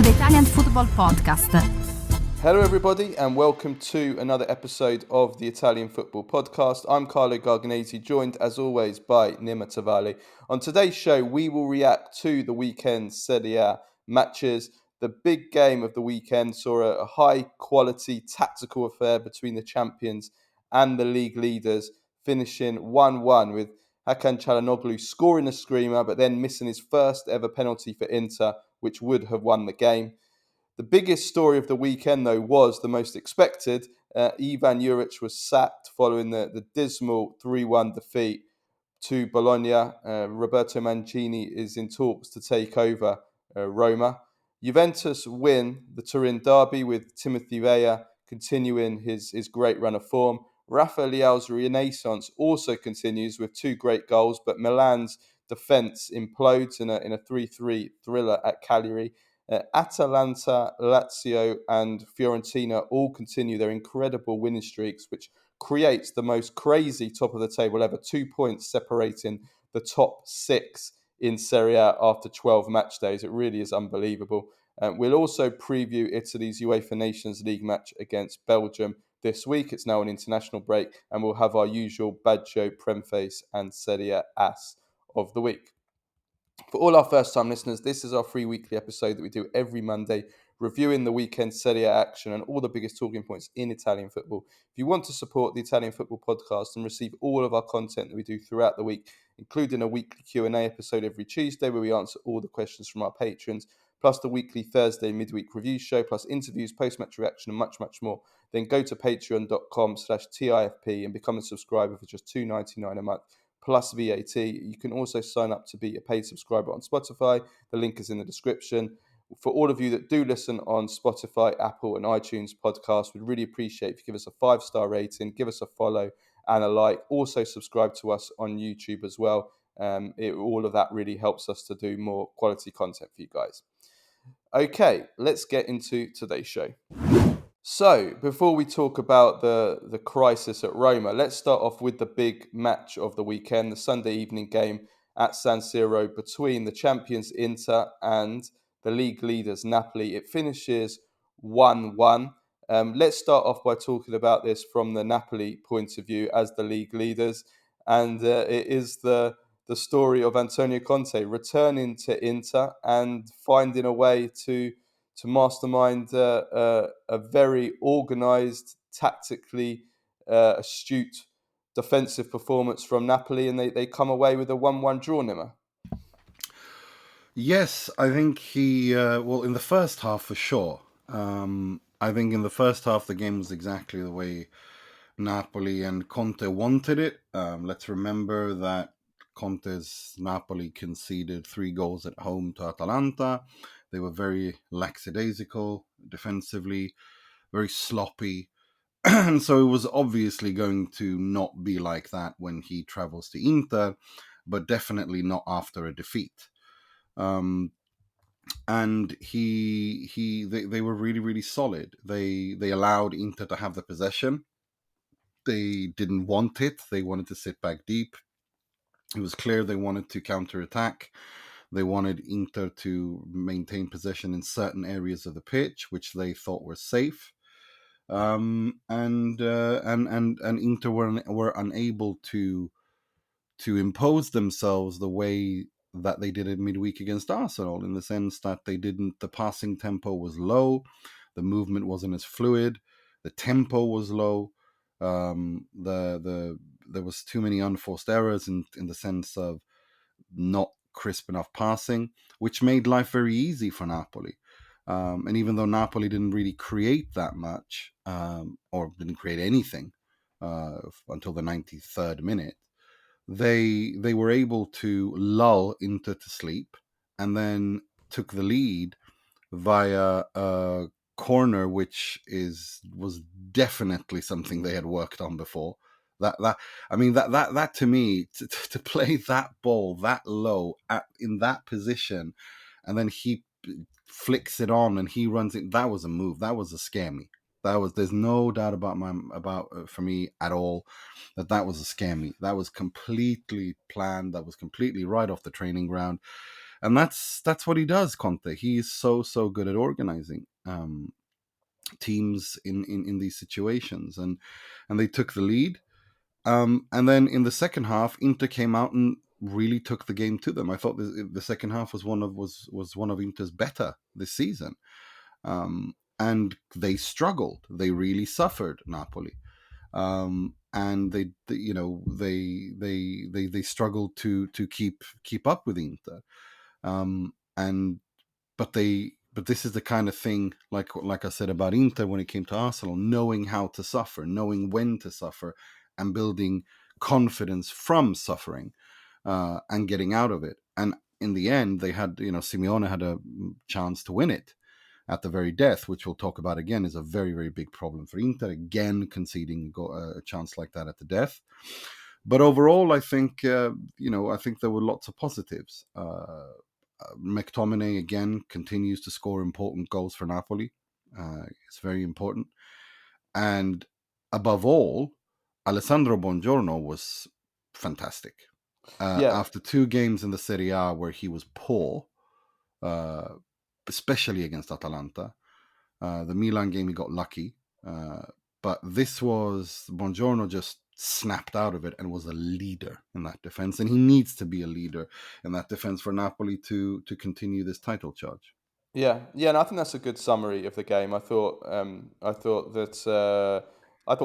the Italian Football Podcast. Hello everybody and welcome to another episode of the Italian Football Podcast. I'm Carlo Garganese, joined as always by Nima and Tavallaey. On today's show we will react to the weekend Serie A matches. The big game of the weekend saw a high quality tactical affair between the champions and the league leaders, finishing 1-1 with Hakan Calhanoglu scoring a screamer but then missing his first ever penalty for Inter, which would have won the game. The biggest story of the weekend, though, was the most expected. Ivan Juric was sacked following the dismal 3-1 defeat to Bologna. Roberto Mancini is in talks to take over Roma. Juventus win the Turin derby with Timothy Weah continuing his great run of form. Rafael Leao's renaissance also continues with two great goals, but Milan's defence implodes in a 3-3 thriller at Cagliari. Atalanta, Lazio and Fiorentina all continue their incredible winning streaks, which creates the most crazy top of the table ever, 2 points separating the top six in Serie A after 12 match days. It really is unbelievable. We'll also preview Italy's UEFA Nations League match against Belgium this week. It's now an international break, and we'll have our usual Baggio, Premface and Serie Ass of the week. For all our first-time listeners, this is our free weekly episode that we do every Monday, reviewing the weekend Serie A action and all the biggest talking points in Italian football. If you want to support the Italian Football Podcast and receive all of our content that we do throughout the week, including a weekly Q&A episode every Tuesday where we answer all the questions from our patrons, plus the weekly Thursday midweek review show, plus interviews, post-match reaction and much, much more, then go to patreon.com/TIFP and become a subscriber for just $2.99 a month. Plus VAT. You can also sign up to be a paid subscriber on Spotify. The link is in the description. For all of you that do listen on Spotify, Apple and iTunes podcasts, we'd really appreciate if you give us a 5-star rating, give us a follow and a like. Also subscribe to us on YouTube as well. All of that really helps us to do more quality content for you guys. Okay, let's get into today's show. So, before we talk about the crisis at Roma, let's start off with the big match of the weekend, the Sunday evening game at San Siro between the champions Inter and the league leaders Napoli. It finishes 1-1. Let's start off by talking about this from the Napoli point of view as the league leaders. And it is the story of Antonio Conte returning to Inter and finding a way to mastermind a very organised, tactically astute defensive performance from Napoli, and they come away with a 1-1 draw, Nima. Yes, I think he, in the first half for sure. I think in the first half the game was exactly the way Napoli and Conte wanted it. Let's remember that Conte's Napoli conceded 3 goals at home to Atalanta. They were very lackadaisical defensively, very sloppy. And so it was obviously going to not be like that when he travels to Inter, but definitely not after a defeat. And they were really, really solid. They allowed Inter to have the possession. They didn't want it. They wanted to sit back deep. It was clear they wanted to counterattack. They wanted Inter to maintain possession in certain areas of the pitch, which they thought were safe. And Inter were unable to impose themselves the way that they did it midweek against Arsenal, in the sense that the passing tempo was low, the movement wasn't as fluid, the tempo was low, there was too many unforced errors in the sense of not crisp enough passing, which made life very easy for Napoli. And even though Napoli didn't really create that much, or didn't create anything until the 93rd minute, they were able to lull Inter to sleep and then took the lead via a corner, which was definitely something they had worked on before. That to me, to play that ball that low in that position, and then he flicks it on and he runs it. That was a move. That was a scare me. There's no doubt for me at all that was a scare me. That was completely planned. That was completely right off the training ground. And that's what he does, Conte. He's so good at organizing teams in these situations, and they took the lead. And then in the second half, Inter came out and really took the game to them. I thought the second half was one of Inter's better this season. And they struggled. They really suffered, Napoli. And they struggled to keep up with Inter. And but this is the kind of thing, like I said about Inter when it came to Arsenal, knowing how to suffer, knowing when to suffer, and building confidence from suffering, and getting out of it. And in the end, they had, Simeone had a chance to win it at the very death, which we'll talk about again, is a very, very big problem for Inter, again conceding a chance like that at the death. But overall, I think I think there were lots of positives. McTominay again continues to score important goals for Napoli. It's very important. And above all, Alessandro Buongiorno was fantastic. After 2 games in the Serie A where he was poor, especially against Atalanta, the Milan game he got lucky, but this was Buongiorno just snapped out of it and was a leader in that defense, and he needs to be a leader in that defense for Napoli to continue this title charge. Yeah, and I think that's a good summary of the game. I thought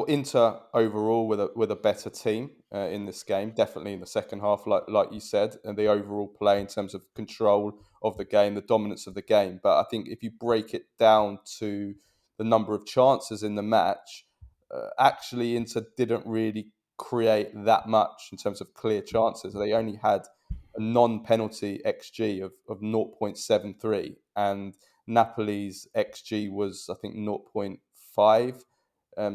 Inter overall were the better team in this game, definitely in the second half, like you said, and the overall play in terms of control of the game, the dominance of the game. But I think if you break it down to the number of chances in the match, actually Inter didn't really create that much in terms of clear chances. They only had a non-penalty XG of 0.73, and Napoli's XG was, I think, 0.5.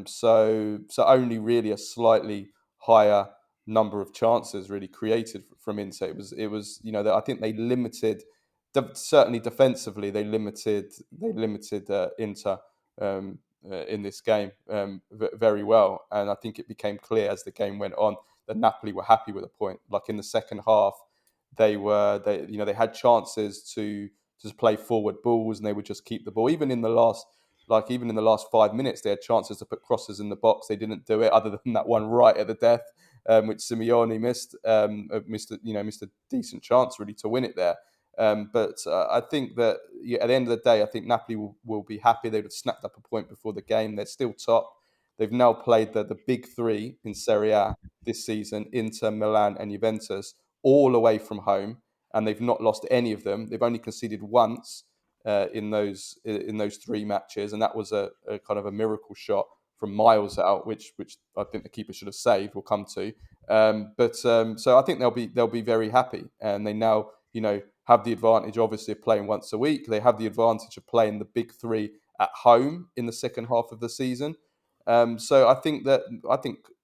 So only really a slightly higher number of chances really created from Inter. It was I think they limited, certainly defensively, they limited Inter in this game very well, and I think it became clear as the game went on that Napoli were happy with a point. Like in the second half, they had chances to just play forward balls, and they would just keep the ball. Even in the last 5 minutes, they had chances to put crosses in the box. They didn't do it, other than that one right at the death, which Simeone missed. Missed a decent chance really to win it there. But I think that at the end of the day, I think Napoli will be happy. They would have snapped up a point before the game. They're still top. They've now played the big three in Serie A this season: Inter, Milan, and Juventus, all away from home, and they've not lost any of them. They've only conceded once in those 3 matches, and that was a kind of a miracle shot from miles out, which I think the keeper should have saved. We'll come to, so I think they'll be very happy, and they now have the advantage, obviously, of playing once a week. They have the advantage of playing the big three at home in the second half of the season. So I think,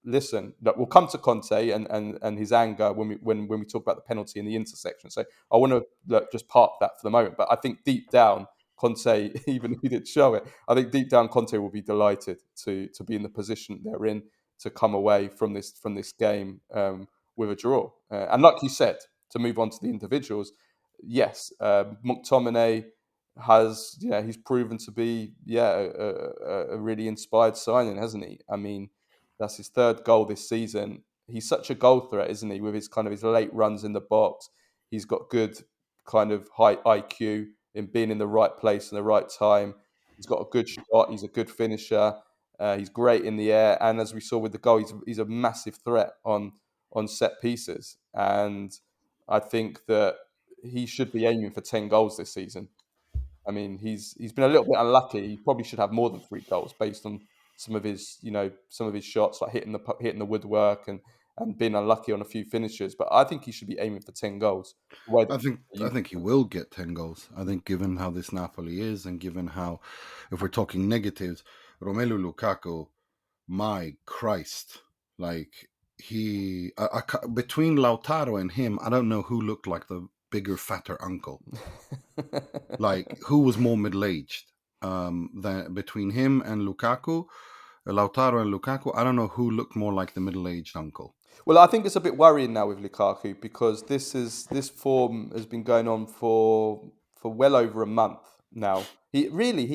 listen, look, we'll come to Conte and his anger when we talk about the penalty in the intersection. So I want to just park that for the moment. But I think deep down, Conte, even if he didn't show it, I think deep down Conte will be delighted to be in the position they're in, to come away from this game with a draw. And like you said, to move on to the individuals, yes, McTominay he's proven to be a really inspired signing, hasn't he? I mean, that's his 3rd goal this season. He's such a goal threat, isn't he? With his late runs in the box, he's got good kind of high IQ in being in the right place and the right time. He's got a good shot. He's a good finisher. He's great in the air, and as we saw with the goal, he's a massive threat on set pieces. And I think that he should be aiming for 10 goals this season. I mean, he's been a little bit unlucky. He probably should have more than 3 goals based on some of his shots, like hitting the woodwork and being unlucky on a few finishes. But I think he should be aiming for 10 goals. I think he will get 10 goals. I think, given how this Napoli is, and given how, if we're talking negatives, Romelu Lukaku, my Christ, like between Lautaro and him, I don't know who looked like the bigger, fatter uncle. Like, who was more middle-aged than between him and Lukaku, Lautaro and Lukaku? I don't know who looked more like the middle-aged uncle. Well, I think it's a bit worrying now with Lukaku because this form has been going on for well over a month now. He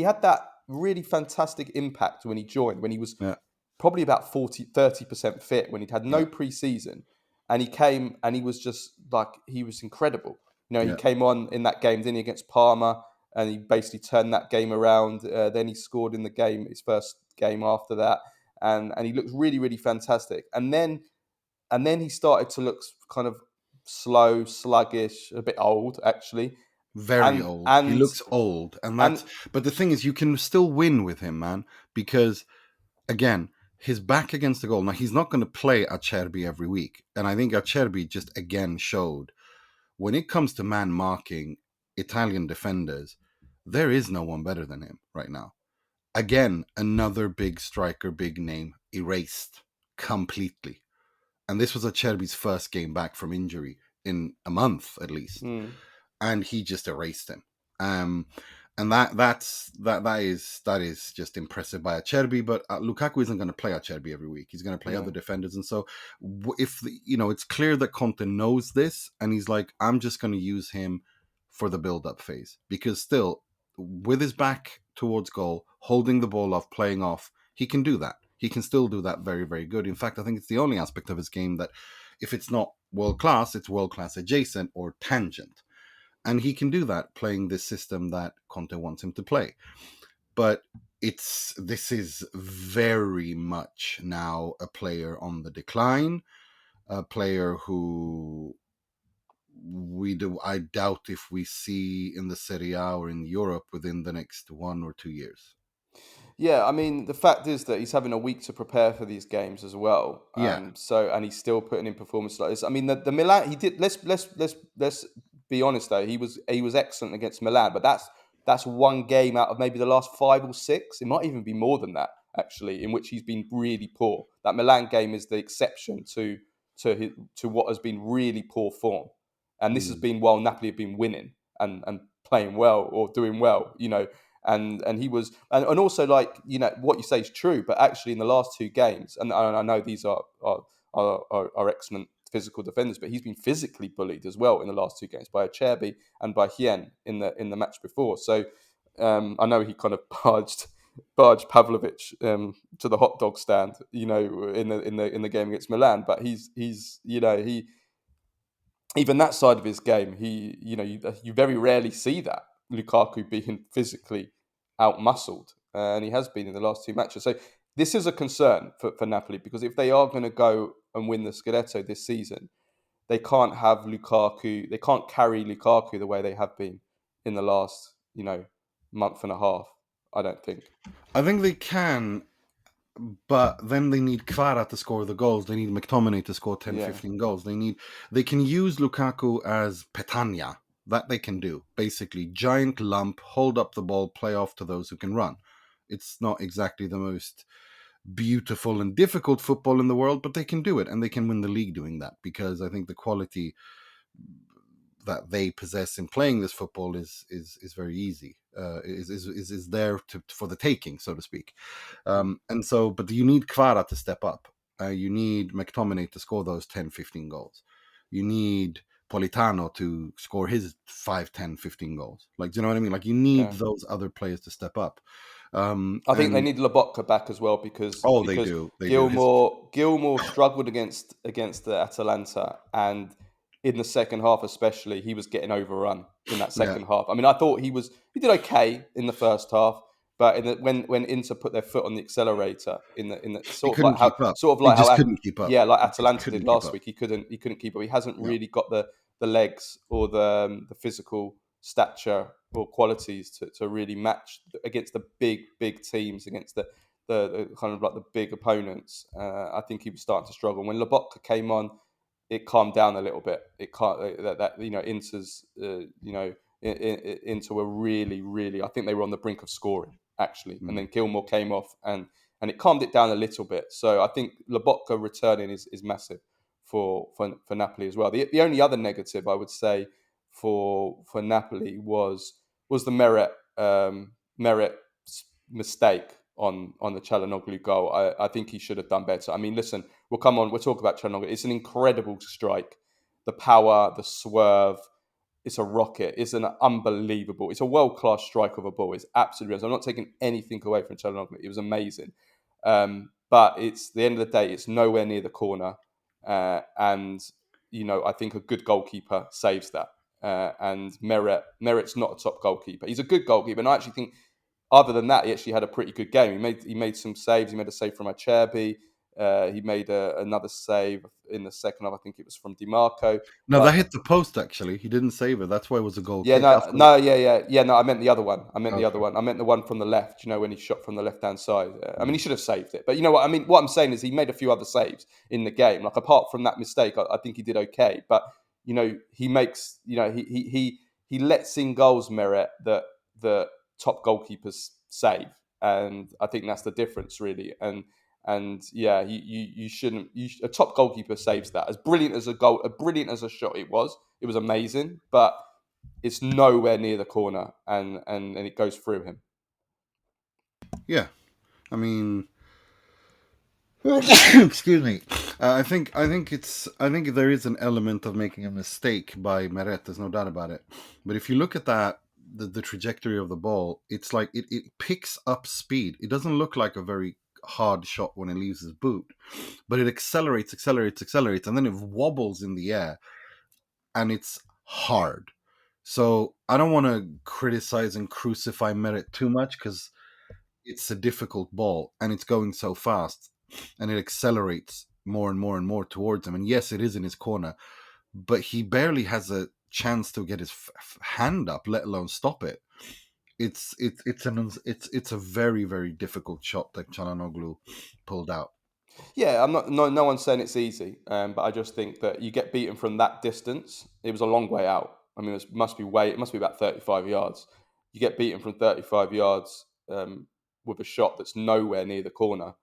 had that really fantastic impact when he joined, when he was Yeah, probably about 30% fit, when he'd had yeah, no preseason, and he came and he was just like, he was incredible. He yeah. came on in that game, didn't he, against Parma, and he basically turned that game around. Then he scored in the game, his first game after that, and he looked really, really fantastic. And then he started to look kind of slow, sluggish, a bit old actually, Very and old. He and looks old, and and but the thing is, you can still win with him, man, because again, his back against the goal. Now he's not going to play Acerbi every week, and I think Acerbi just again showed when it comes to man marking Italian defenders, there is no one better than him right now. Again, another big striker, big name, erased completely. And this was Acerbi's first game back from injury in a month at least, mm, and he just erased him. Um, and that is just impressive by Acerbi. But Lukaku isn't going to play Acerbi every week. He's going to play other no. defenders, and so if it's clear that Conte knows this, and he's like, I'm just going to use him for the build-up phase, because still, with his back towards goal, holding the ball off, playing off, he can do that. He can still do that very, very good. In fact, I think it's the only aspect of his game that, if it's not world class, it's world class adjacent or tangent. And he can do that playing this system that Conte wants him to play. But this is very much now a player on the decline, a player who I doubt if we see in the Serie A or in Europe within the next 1 or 2 years. Yeah, I mean, the fact is that he's having a week to prepare for these games as well. Yeah, And he's still putting in performances like this. I mean, the Milan, he did. Let's be honest though. He was excellent against Milan, but that's one game out of maybe the last 5 or 6. It might even be more than that actually, in which he's been really poor. That Milan game is the exception to what has been really poor form. And this has mm. been while Napoli have been winning and playing well or doing well. And he was, and also, like, what you say is true, but actually in the last 2 games, and I know these are excellent physical defenders, but he's been physically bullied as well in the last 2 games by Acerbi and by Hien in the match before. So I know he kind of barged Pavlovic to the hot dog stand, in the game against Milan, but he even that side of his game, you very rarely see that Lukaku being physically outmuscled, and he has been in the last 2 matches. So this is a concern for Napoli, because if they are going to go and win the Scudetto this season, they can't have Lukaku. They can't carry Lukaku the way they have been in the last month and a half. I don't think. I think they can, but then they need Kvara to score the goals. They need McTominay to score 10, Yeah, 15 goals. They can use Lukaku as Petagna. That they can do. Basically, giant lump, hold up the ball, play off to those who can run. It's not exactly the most beautiful and difficult football in the world, but they can do it, and they can win the league doing that, because I think the quality that they possess in playing this football is very easy. Is there for the taking, so to speak. And so, but you need Kvara to step up. You need McTominay to score those 10, 15 goals. You need Politano to score his 5, 10, 15 goals. Like, do you know what I mean? Like, you need yeah. those other players to step up. I think they And need Lobotka back as well, because oh, because they do. Gilmore struggled against the Atalanta, and in the second half especially, he was getting overrun in that Yeah, second half. I mean, I thought he did okay in the first half, but when Inter put their foot on the accelerator in the he couldn't keep up. sort of He like just how couldn't keep up. yeah, like He just Atalanta did couldn't keep last up. week, he couldn't keep up. He hasn't Yeah. really got the legs or the physical stature or qualities to really match against the big teams, against the kind of like the big opponents. I think he was starting to struggle. When Lobotka came on, it calmed down a little bit. It can't that Inter's into a really, I think they were on the brink of scoring actually, and Mm. then Gilmore came off and it calmed it down a little bit. So I think Lobotka returning is massive for Napoli as well. The only other negative I would say for Napoli was the Meret mistake on the Calhanoglu goal. I think he should have done better. I mean, listen, we'll come on. We'll talk about Calhanoglu. It's an incredible strike. The power, the swerve. It's a rocket. It's an unbelievable. It's a world-class strike of a ball. It's absolutely. I'm not taking anything away from Calhanoglu. It was amazing. But it's the end of the day. It's nowhere near the corner, and I think a good goalkeeper saves that. And Merit's not a top goalkeeper. He's a good goalkeeper, and I actually think, other than that, he actually had a pretty good game. He made some saves. He made a save from Acerbi. He made another save in the second half. I think it was from Di Marco. No, that hit the post, actually. He didn't save it. That's why it was a goal kick. No, I meant the other one. I meant the one from the left, when he shot from the left-hand side. I mean, he should have saved it. But you know what I mean? What I'm saying is he made a few other saves in the game. Like, apart from that mistake, I think he did okay. But, he makes, he lets in goals, Merit, that the top goalkeepers save. And I think that's the difference, really. And yeah, you shouldn't. A top goalkeeper saves that. As brilliant as a shot it was amazing, but it's nowhere near the corner, and it goes through him. Yeah, I mean, excuse me. I think there is an element of making a mistake by Meret. There's no doubt about it. But if you look at that, the trajectory of the ball, it's like it picks up speed. It doesn't look like a very hard shot when it leaves his boot, but it accelerates, and then it wobbles in the air, and it's hard. So I don't want to criticize and crucify Merit too much, because it's a difficult ball and it's going so fast, and it accelerates more and more and more towards him. And yes, it is in his corner, but he barely has a chance to get his hand up, let alone stop it. It's a very, very difficult shot that Calhanoglu pulled out. Yeah, I'm not. No one's saying it's easy, but I just think that you get beaten from that distance. It was a long way out. I mean, it must be about 35 yards. You get beaten from 35 yards with a shot that's nowhere near the corner.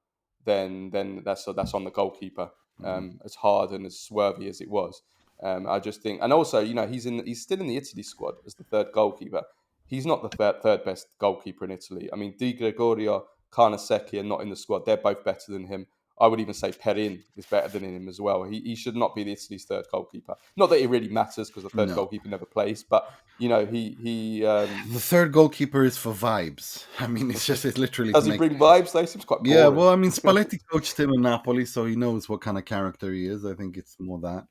Then that's on the goalkeeper. As hard and as swervy as it was, I just think, and also, he's still in the Italy squad as the third goalkeeper. He's not the third best goalkeeper in Italy. I mean, Di Gregorio, Carnesecchi are not in the squad. They're both better than him. I would even say Perin is better than him as well. He should not be the Italy's third goalkeeper. Not that it really matters, because the third goalkeeper never plays. But the third goalkeeper is for vibes. I mean, it's literally. Does he bring vibes though? Seems quite boring. Yeah, well, I mean, Spalletti coached him in Napoli, so he knows what kind of character he is. I think it's more that.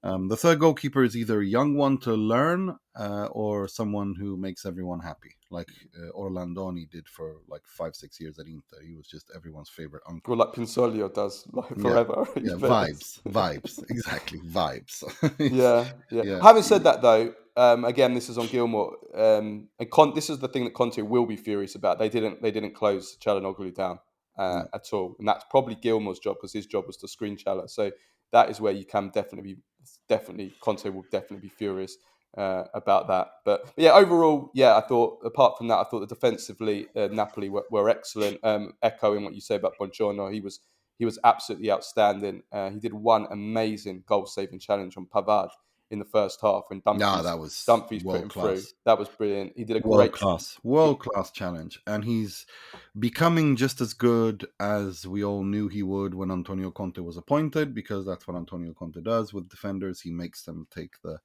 The third goalkeeper is either a young one to learn, or someone who makes everyone happy, like Orlandoni did for like 5-6 years at Inter. He was just everyone's favorite uncle. Well, like Pinsoglio does, like forever. Yeah, vibes, exactly, vibes. Yeah. Having said that, though, again, this is on Gilmour, and this is the thing that Conte will be furious about. They didn't close Calhanoglu down at all, and that's probably Gilmour's job, because his job was to screen Chala. So that is where you can definitely Conte will definitely be furious about that. But yeah, overall, I thought, apart from that, I thought that defensively Napoli were excellent. Echoing what you say about Buongiorno, he was absolutely outstanding. He did one amazing goal-saving challenge on Pavard in the first half when Dumfries put him through. That was brilliant. He did a world class challenge, and he's becoming just as good as we all knew he would when Antonio Conte was appointed, because that's what Antonio Conte does with defenders. He makes them take the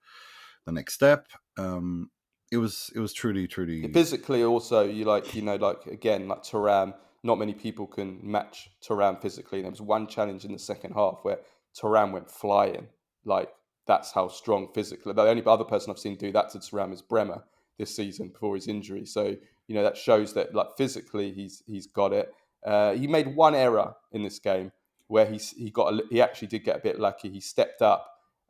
next step. It was truly physically. Also, again, like Thuram, not many people can match Thuram physically. There was one challenge in the second half where Thuram went flying. Like, that's how strong physically. The only other person I've seen do that to Thuram is Bremer this season before his injury. So that shows that, like, physically he's got it. He made one error in this game where he actually did get a bit lucky. He stepped up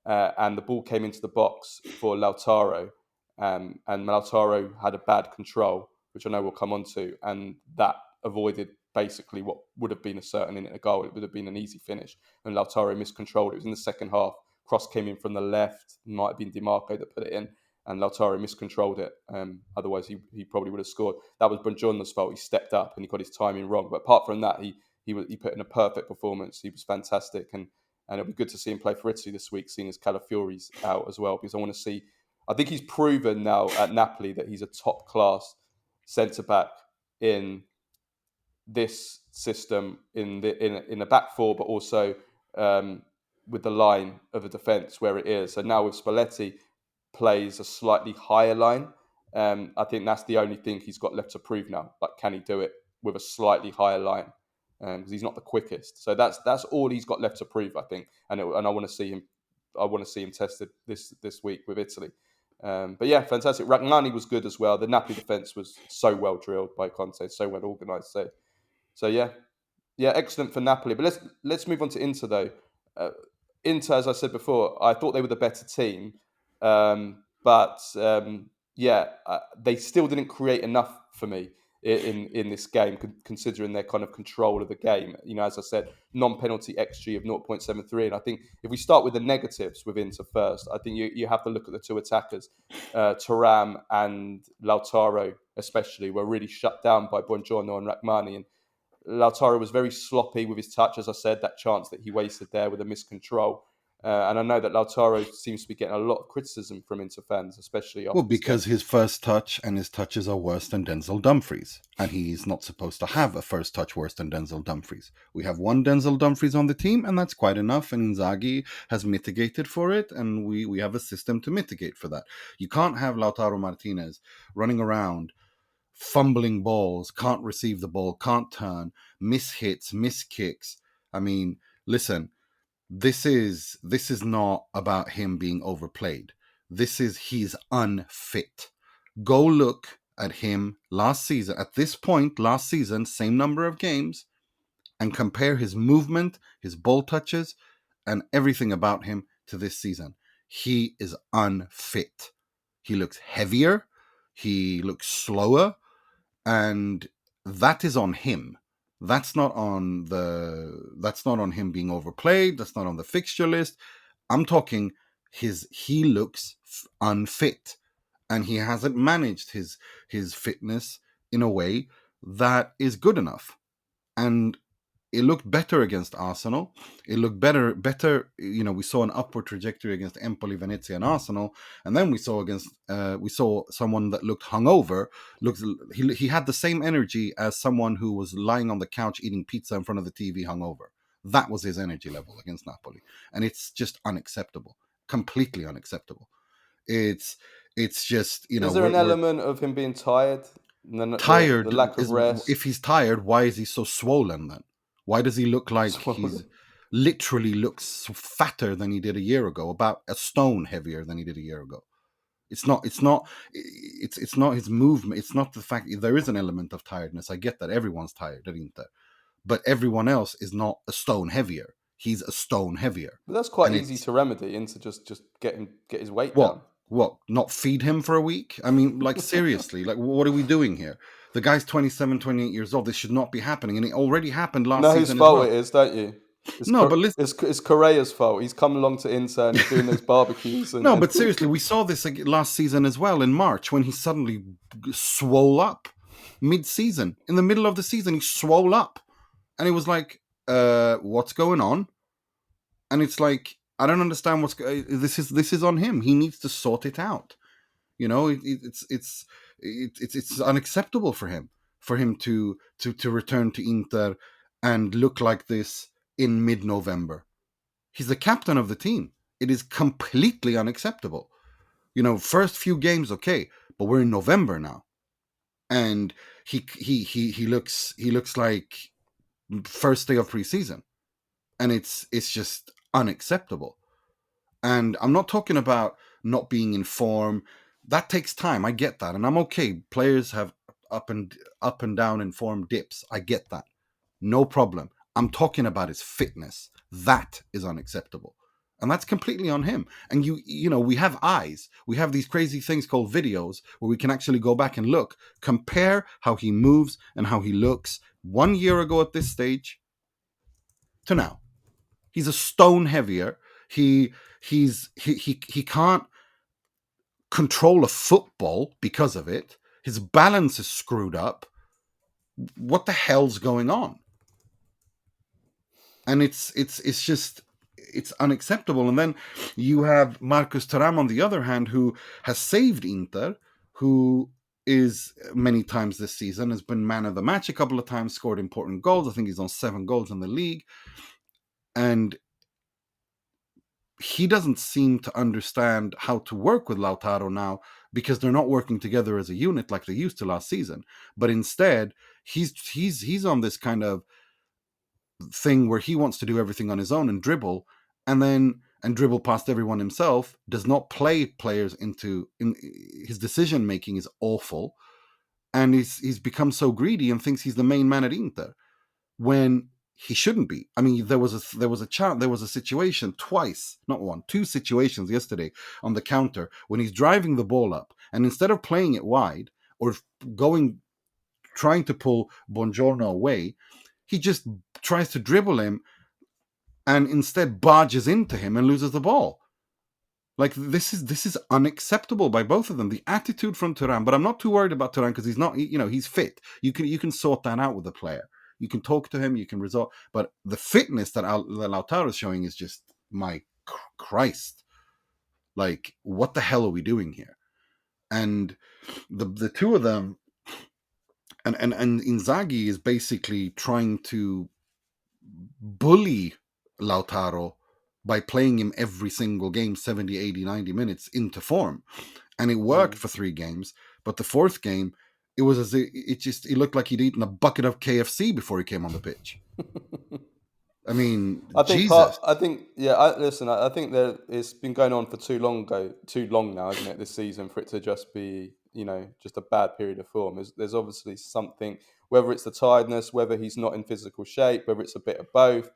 and the ball came into the box for Lautaro, and Lautaro had a bad control, which I know we'll come on to, and that avoided basically what would have been a certain in-it goal. It would have been an easy finish, and Lautaro miscontrolled. It was in the second half. Cross came in from the left. Might have been Di Marco that put it in, and Lautaro miscontrolled it. Otherwise, he probably would have scored. That was Buongiorno's fault. He stepped up and he got his timing wrong. But apart from that, he put in a perfect performance. He was fantastic, and it'll be good to see him play for Italy this week, seeing as Calafiori's out as well, because I want to see. I think he's proven now at Napoli that he's a top class centre back in this system, in the back four, but also with the line of the defence where it is. So now with Spalletti plays a slightly higher line. I think that's the only thing he's got left to prove now. Like, can he do it with a slightly higher line? Because he's not the quickest. So that's all he's got left to prove, I think. And I want to see him. I want to see him tested this week with Italy. But yeah, fantastic. Ragmani was good as well. The Napoli defence was so well drilled by Conte, so well organised. So yeah, excellent for Napoli. But let's move on to Inter though. Inter, as I said before, I thought they were the better team, but they still didn't create enough for me in this game, considering their kind of control of the game. You know, as I said, non-penalty XG of 0.73, and I think if we start with the negatives with Inter first, I think you have to look at the two attackers, Thuram and Lautaro especially, were really shut down by Buongiorno and Rachmani, and Lautaro was very sloppy with his touch, as I said, that chance that he wasted there with a miscontrol. And I know that Lautaro seems to be getting a lot of criticism from Inter fans, especially after because his first touch and his touches are worse than Denzel Dumfries, and he's not supposed to have a first touch worse than Denzel Dumfries. We have one Denzel Dumfries on the team, and that's quite enough, and Inzaghi has mitigated for it, and we have a system to mitigate for that. You can't have Lautaro Martinez running around fumbling balls, can't receive the ball, can't turn, miss hits, miss kicks. I mean, listen, this is not about him being overplayed. This is he's unfit. Go look at him last season. At this point, last season, same number of games, and compare his movement, his ball touches, and everything about him to this season. He is unfit. He looks heavier. He looks slower. And that is on him. That's not on him being overplayed. That's not on the fixture list. I'm talking he looks unfit, and he hasn't managed his fitness in a way that is good enough. And it looked better against Arsenal. It looked better. You know, we saw an upward trajectory against Empoli, Venezia, and Arsenal, and then we saw someone that looked hungover. He had the same energy as someone who was lying on the couch eating pizza in front of the TV hungover. That was his energy level against Napoli, and it's just unacceptable. Completely unacceptable. It's just, you know. Is there an element of him being tired? Tired. The lack of rest. If he's tired, why is he so swollen then? Why does he look like he's literally looks fatter than he did a year ago, about a stone heavier than he did a year ago? It's not his movement. It's not the fact there is an element of tiredness. I get that everyone's tired at Inter, but everyone else is not a stone heavier. He's a stone heavier. But that's quite easy to remedy, into just get his weight down. What? Not feed him for a week? I mean, like, seriously, like, what are we doing here? The guy's 27, 28 years old. This should not be happening. And it already happened last season. No, whose fault it is, don't you? But listen, it's Correa's fault. He's come along to Inter and he's doing those barbecues. But seriously, we saw this last season as well in March, when he suddenly swole up mid-season. In the middle of the season, he swole up. And it was like, what's going on? And it's like, I don't understand this is on him. He needs to sort it out. You know, it's unacceptable for him to return to Inter and look like this in mid-November. He's the captain of the team. It is completely unacceptable. You know, first few games, okay, but we're in November now, and he looks like first day of preseason, and it's just unacceptable. And I'm not talking about not being in form. That takes time. I get that, and I'm okay. Players have up and down in form dips. I get that. No problem. I'm talking about his fitness. That is unacceptable. And that's completely on him. And you know, we have eyes. We have these crazy things called videos where we can actually go back and look, compare how he moves and how he looks 1 year ago at this stage to now. He's a stone heavier. He can't control a football because of it. His balance is screwed up. What the hell's going on? And it's just, it's unacceptable. And then you have Marcus Thuram on the other hand, who has saved Inter, who is many times this season has been man of the match a couple of times, scored important goals. I think he's on 7 goals in the league. And he doesn't seem to understand how to work with Lautaro now, because they're not working together as a unit like they used to last season. But instead, he's on this kind of thing where he wants to do everything on his own and dribble, and dribble past everyone himself. Does not play players in his decision making is awful, and he's become so greedy and thinks he's the main man at Inter when he shouldn't be. I mean, there was a situation twice, not one, two situations yesterday on the counter when he's driving the ball up, and instead of playing it wide or trying to pull Buongiorno away, he just tries to dribble him and instead barges into him and loses the ball. Like, this is unacceptable by both of them. The attitude from Thuram, but I'm not too worried about Thuram because he's not, he's fit. You can sort that out with the player. You can talk to him, you can resolve. But the fitness that Lautaro is showing is just, my Christ. Like, what the hell are we doing here? And the two of them, and Inzaghi is basically trying to bully Lautaro by playing him every single game 70, 80, 90 minutes into form. And it worked for 3 games, but the 4th game, it was as it looked like he'd eaten a bucket of KFC before he came on the pitch. I mean, I think Jesus. I think that it's been going on for too long now, isn't it? This season, for it to just be, just a bad period of form. There's obviously something, whether it's the tiredness, whether he's not in physical shape, whether it's a bit of both.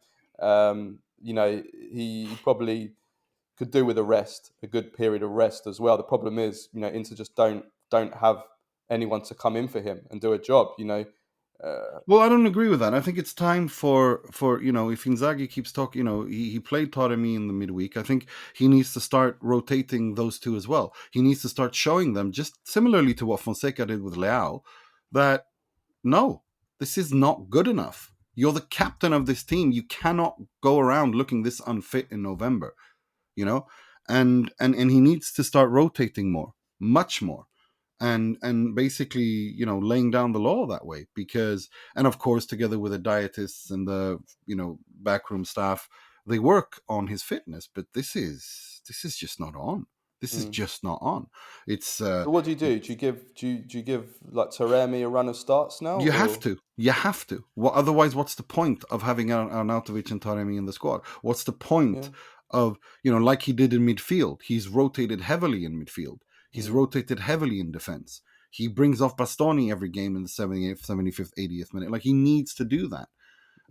He probably could do with a good period of rest as well. The problem is, Inter just don't have anyone to come in for him and do a job. Well, I don't agree with that. I think it's time for if Inzaghi keeps talking, he played Taremi in the midweek. I think he needs to start rotating those two as well. He needs to start showing them, just similarly to what Fonseca did with Leao, that no, this is not good enough. You're the captain of this team. You cannot go around looking this unfit in November, and he needs to start rotating more, much more. And basically, laying down the law that way, because, and of course, together with the dietists and the, backroom staff, they work on his fitness. But this is just not on. This is just not on. It's So what do you do? Do you give like Taremi a run of starts now? You have to. Otherwise, what's the point of having Arnautovic and Taremi in the squad? What's the point of, like he did in midfield? He's rotated heavily in midfield. He's rotated heavily in defense. He brings off Bastoni every game in the 78th, 75th, 80th minute. Like, he needs to do that.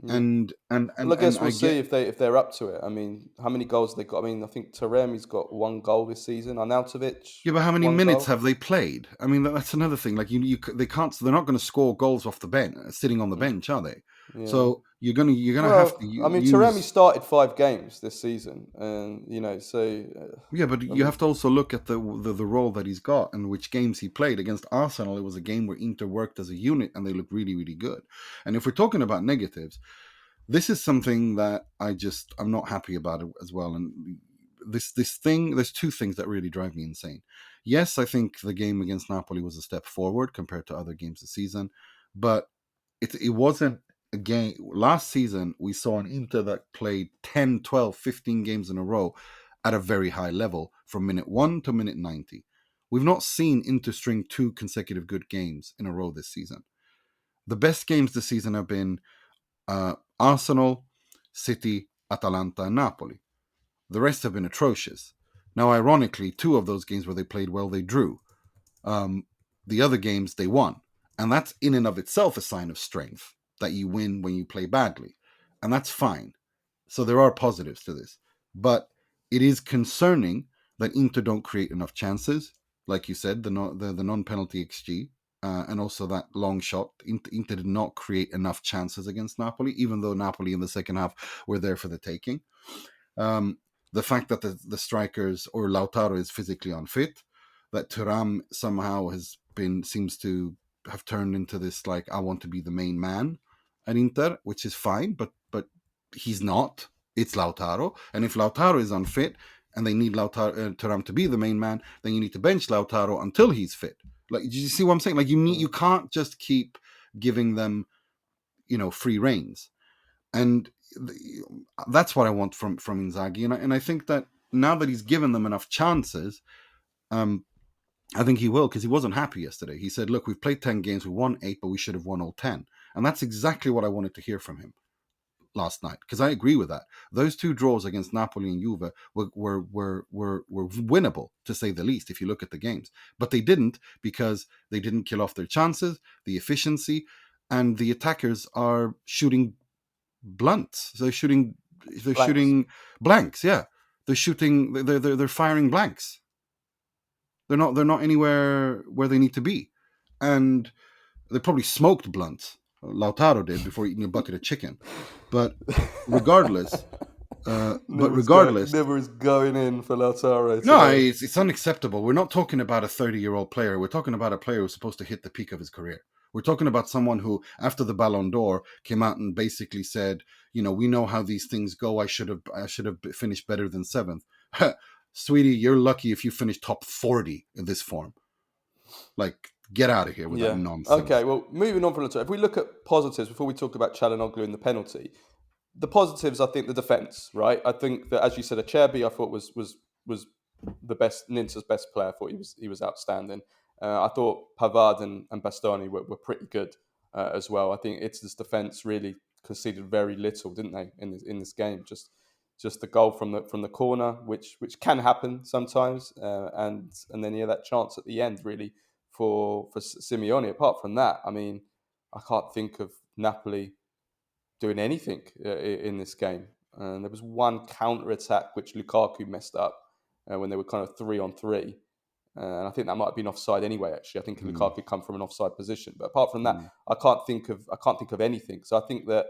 And well, I guess we'll see if they're up to it. I mean, how many goals have they got? I mean, I think Taremi's got 1 goal this season. Arnautovic. Yeah, but how many minutes have they played? I mean, that's another thing. Like, they can't. They're not going to score goals off the bench, sitting on the bench, are they? Yeah. So you're gonna have to. I mean, Taremi started 5 games this season, and so. Yeah, but you have to also look at the role that he's got and which games he played. Against Arsenal, it was a game where Inter worked as a unit and they looked really, really good. And if we're talking about negatives, this is something that I'm not happy about it as well. And this thing, there's 2 things that really drive me insane. Yes, I think the game against Napoli was a step forward compared to other games this season, but it wasn't a game. Last season, we saw an Inter that played 10, 12, 15 games in a row at a very high level from minute 1 to minute 90. We've not seen Inter string 2 consecutive good games in a row this season. The best games this season have been Arsenal, City, Atalanta, and Napoli. The rest have been atrocious. Now, ironically, 2 of those games where they played well, they drew. The other games, they won. And that's in and of itself a sign of strength, that you win when you play badly. And that's fine. So there are positives to this. But it is concerning that Inter don't create enough chances. Like you said, the non-penalty XG. And also that long shot. Inter did not create enough chances against Napoli, even though Napoli in the second half were there for the taking. The fact that the strikers, or Lautaro, is physically unfit, that Thuram somehow seems to have turned into this, like, I want to be the main man at Inter, which is fine, but he's not. It's Lautaro. And if Lautaro is unfit and they need Thuram to be the main man, then you need to bench Lautaro until he's fit. Like, do you see what I'm saying? Like, you can't just keep giving them, free reins. And that's what I want from Inzaghi. And I think that now that he's given them enough chances, I think he will, because he wasn't happy yesterday. He said, look, we've played 10 games, we won 8, but we should have won all 10. And that's exactly what I wanted to hear from him last night, because I agree with that. Those 2 draws against Napoli and Juve were winnable, to say the least, if you look at the games. But they didn't, because they didn't kill off their chances, the efficiency, and the attackers are shooting blunts. They're shooting blanks, yeah. They're firing blanks. They're not anywhere where they need to be. And they probably smoked blunts. Lautaro did before eating a bucket of chicken. But regardless, Never is going in for Lautaro. No, it's unacceptable. We're not talking about a 30-year-old player. We're talking about a player who's supposed to hit the peak of his career. We're talking about someone who, after the Ballon d'Or, came out and basically said, we know how these things go. I should have finished better than 7th. Sweetie, you're lucky if you finish top 40 in this form. Like, get out of here with that nonsense. Okay, well, moving on from Lautaro, if we look at positives before we talk about Calhanoglu and the penalty, the positives, I think, the defence, right? I think that, as you said, Acerbi, I thought was the best, Ninter's best player. I thought he was outstanding. I thought Pavard and Bastoni were pretty good as well. I think Italy's defence really conceded very little, didn't they, in this game? Just the goal from the corner, which can happen sometimes, and then that chance at the end really for Simeone. Apart from that, I mean, I can't think of Napoli doing anything in this game. And there was one counter attack which Lukaku messed up when they were kind of 3-on-3. And I think that might have been offside anyway. Actually, I think Lukaku come from an offside position. But apart from that, I can't think of anything. So I think that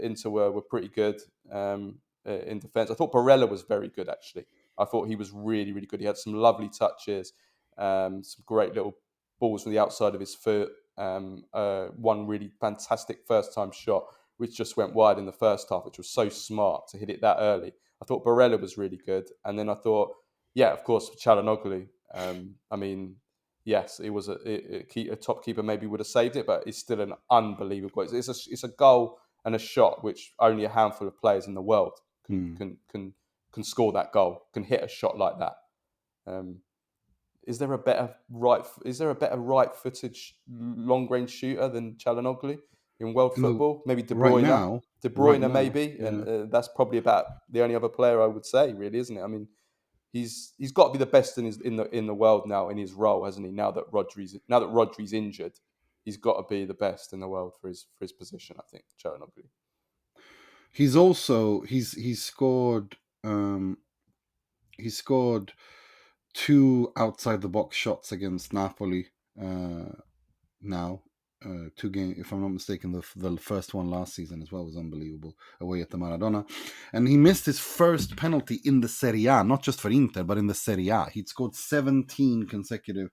Inter were pretty good in defence. I thought Barella was very good. Actually, I thought he was really, really good. He had some lovely touches, some great little balls from the outside of his foot. One really fantastic first time shot, which just went wide in the first half, which was so smart to hit it that early. I thought Barella was really good, and then I thought, of course, Calhanoglu. I mean, yes, it was a top keeper maybe would have saved it, but it's still an unbelievable goal. It's a goal and a shot which only a handful of players in the world can score that goal, can hit a shot like that. Is there a better right-footed long-range shooter than Calhanoglu in world football? Maybe De Bruyne. Right now, De Bruyne, maybe, and that's probably about the only other player I would say, really, isn't it? I mean, he's got to be the best in the world now in his role, hasn't he? Now that Rodri's injured, he's got to be the best in the world for his position. I think Calhanoglu. He's also he's scored 2 outside the box shots against Napoli now. 2 games, if I'm not mistaken. The first one last season as well was unbelievable, away at the Maradona. And he missed his first penalty in the Serie A, not just for Inter, but in the Serie A. He'd scored 17 consecutive